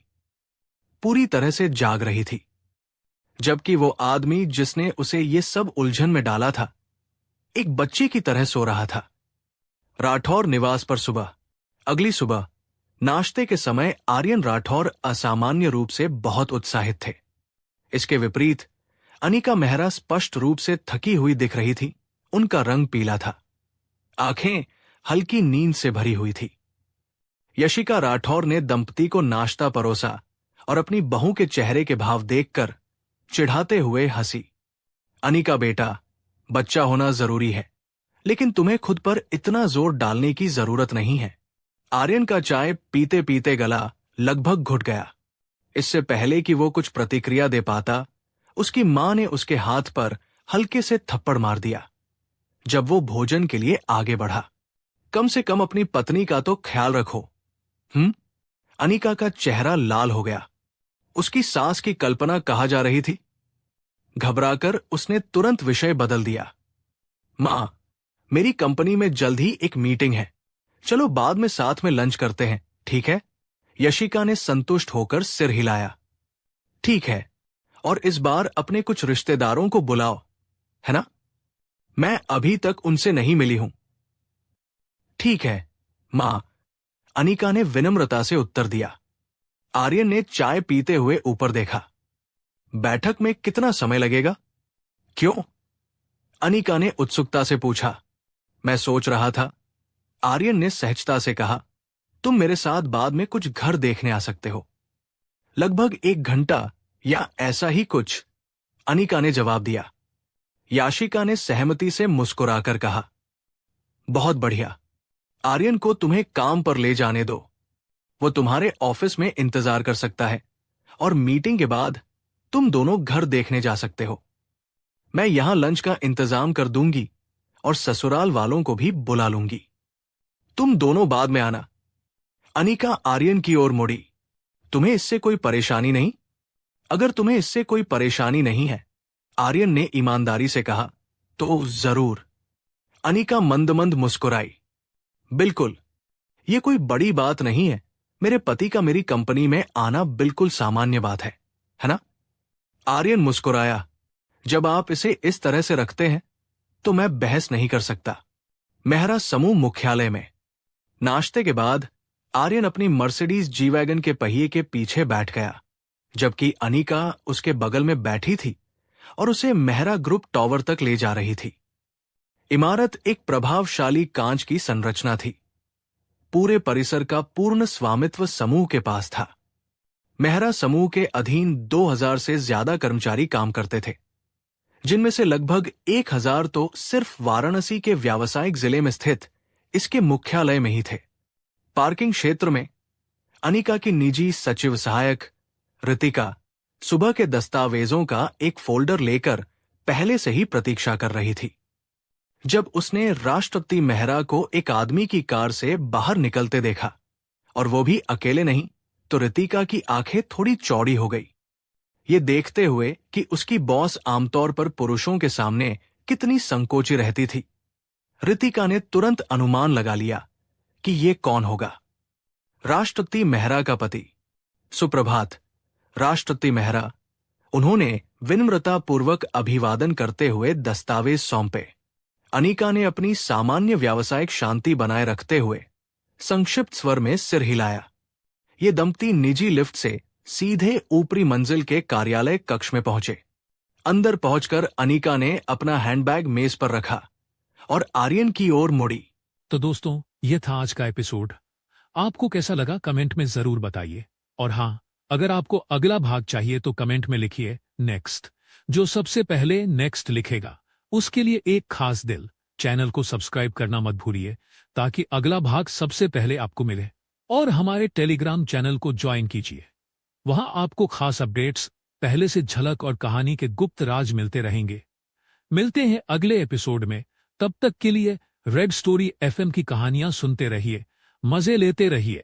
पूरी तरह से जाग रही थी, जबकि वो आदमी जिसने उसे ये सब उलझन में डाला था एक बच्चे की तरह सो रहा था। राठौर निवास पर सुबह। अगली सुबह नाश्ते के समय आर्यन राठौर असामान्य रूप से बहुत उत्साहित थे। इसके विपरीत अनिका मेहरा स्पष्ट रूप से थकी हुई दिख रही थी। उनका रंग पीला था, आंखें हल्की नींद से भरी हुई थी। यशिका राठौर ने दंपति को नाश्ता परोसा और अपनी बहू के चेहरे के भाव देखकर चिढ़ाते हुए हंसी। अनिका बेटा, बच्चा होना जरूरी है, लेकिन तुम्हें खुद पर इतना जोर डालने की जरूरत नहीं है। आर्यन का चाय पीते पीते गला लगभग घुट गया। इससे पहले कि वो कुछ प्रतिक्रिया दे पाता, उसकी मां ने उसके हाथ पर हल्के से थप्पड़ मार दिया। जब वो भोजन के लिए आगे बढ़ा, कम से कम अपनी पत्नी का तो ख्याल रखो। अनिका का चेहरा लाल हो गया। उसकी सास की कल्पना कहा जा रही थी। घबराकर उसने तुरंत विषय बदल दिया। मां, मेरी कंपनी में जल्द ही एक मीटिंग है, चलो बाद में साथ में लंच करते हैं, ठीक है? यशिका ने संतुष्ट होकर सिर हिलाया। ठीक है, और इस बार अपने कुछ रिश्तेदारों को बुलाओ, है ना? मैं अभी तक उनसे नहीं मिली हूं। ठीक है मां, अनिका ने विनम्रता से उत्तर दिया। आर्यन ने चाय पीते हुए ऊपर देखा। बैठक में कितना समय लगेगा? क्यों? अनिका ने उत्सुकता से पूछा। मैं सोच रहा था, आर्यन ने सहजता से कहा। तुम मेरे साथ बाद में कुछ घर देखने आ सकते हो। लगभग 1 घंटा या ऐसा ही कुछ, अनिका ने जवाब दिया। याशिका ने सहमति से मुस्कुराकर कहा। बहुत बढ़िया, आर्यन को तुम्हें काम पर ले जाने दो। वो तुम्हारे ऑफिस में इंतजार कर सकता है और मीटिंग के बाद तुम दोनों घर देखने जा सकते हो। मैं यहां लंच का इंतजाम कर दूंगी और ससुराल वालों को भी बुला लूंगी। तुम दोनों बाद में आना। अनिका आर्यन की ओर मुड़ी। तुम्हें इससे कोई परेशानी नहीं? अगर तुम्हें इससे कोई परेशानी नहीं है, आर्यन ने ईमानदारी से कहा, तो जरूर। अनिका मंद मंद मुस्कुराई। बिल्कुल, यह कोई बड़ी बात नहीं है। मेरे पति का मेरी कंपनी में आना बिल्कुल सामान्य बात है ना? आर्यन मुस्कुराया। जब आप इसे इस तरह से रखते हैं तो मैं बहस नहीं कर सकता। मेहरा समूह मुख्यालय में नाश्ते के बाद आर्यन अपनी मर्सिडीज जी वैगन के पहिए के पीछे बैठ गया, जबकि अनिका उसके बगल में बैठी थी और उसे मेहरा ग्रुप टॉवर तक ले जा रही थी। इमारत एक प्रभावशाली कांच की संरचना थी। पूरे परिसर का पूर्ण स्वामित्व समूह के पास था। मेहरा समूह के अधीन 2000 से ज्यादा कर्मचारी काम करते थे, जिनमें से लगभग 1000 तो सिर्फ वाराणसी के व्यावसायिक जिले में स्थित इसके मुख्यालय में ही थे। पार्किंग क्षेत्र में अनिका की निजी सचिव सहायक ऋतिका सुबह के दस्तावेजों का एक फोल्डर लेकर पहले से ही प्रतीक्षा कर रही थी। जब उसने राष्ट्रपति मेहरा को एक आदमी की कार से बाहर निकलते देखा, और वो भी अकेले नहीं, तो ऋतिका की आंखें थोड़ी चौड़ी हो गई, ये देखते हुए कि उसकी बॉस आमतौर पर पुरुषों के सामने कितनी संकोची रहती थी। ऋतिका ने तुरंत अनुमान लगा लिया कि ये कौन होगा। राष्ट्रपति मेहरा का पति। सुप्रभात, राष्ट्रपति मेहरा। उन्होंने विनम्रतापूर्वक अभिवादन करते हुए दस्तावेज सौंपे। अनिका ने अपनी सामान्य व्यावसायिक शांति बनाए रखते हुए संक्षिप्त स्वर में सिर हिलाया। ये दंपति निजी लिफ्ट से सीधे ऊपरी मंजिल के कार्यालय कक्ष में पहुंचे। अंदर पहुंचकर अनिका ने अपना हैंडबैग मेज पर रखा और आर्यन की ओर मुड़ी। तो दोस्तों, ये था आज का एपिसोड। आपको कैसा लगा कमेंट में जरूर बताइए। और हाँ, अगर आपको अगला भाग चाहिए तो कमेंट में लिखिए नेक्स्ट। जो सबसे पहले नेक्स्ट लिखेगा उसके लिए एक खास दिल। चैनल को सब्सक्राइब करना मत भूलिए ताकि अगला भाग सबसे पहले आपको मिले। और हमारे टेलीग्राम चैनल को ज्वाइन कीजिए। वहां आपको खास अपडेट्स, पहले से झलक और कहानी के गुप्त राज मिलते रहेंगे। मिलते हैं अगले एपिसोड में। तब तक के लिए रेड स्टोरी एफएम की कहानियां सुनते रहिए, मजे लेते रहिए।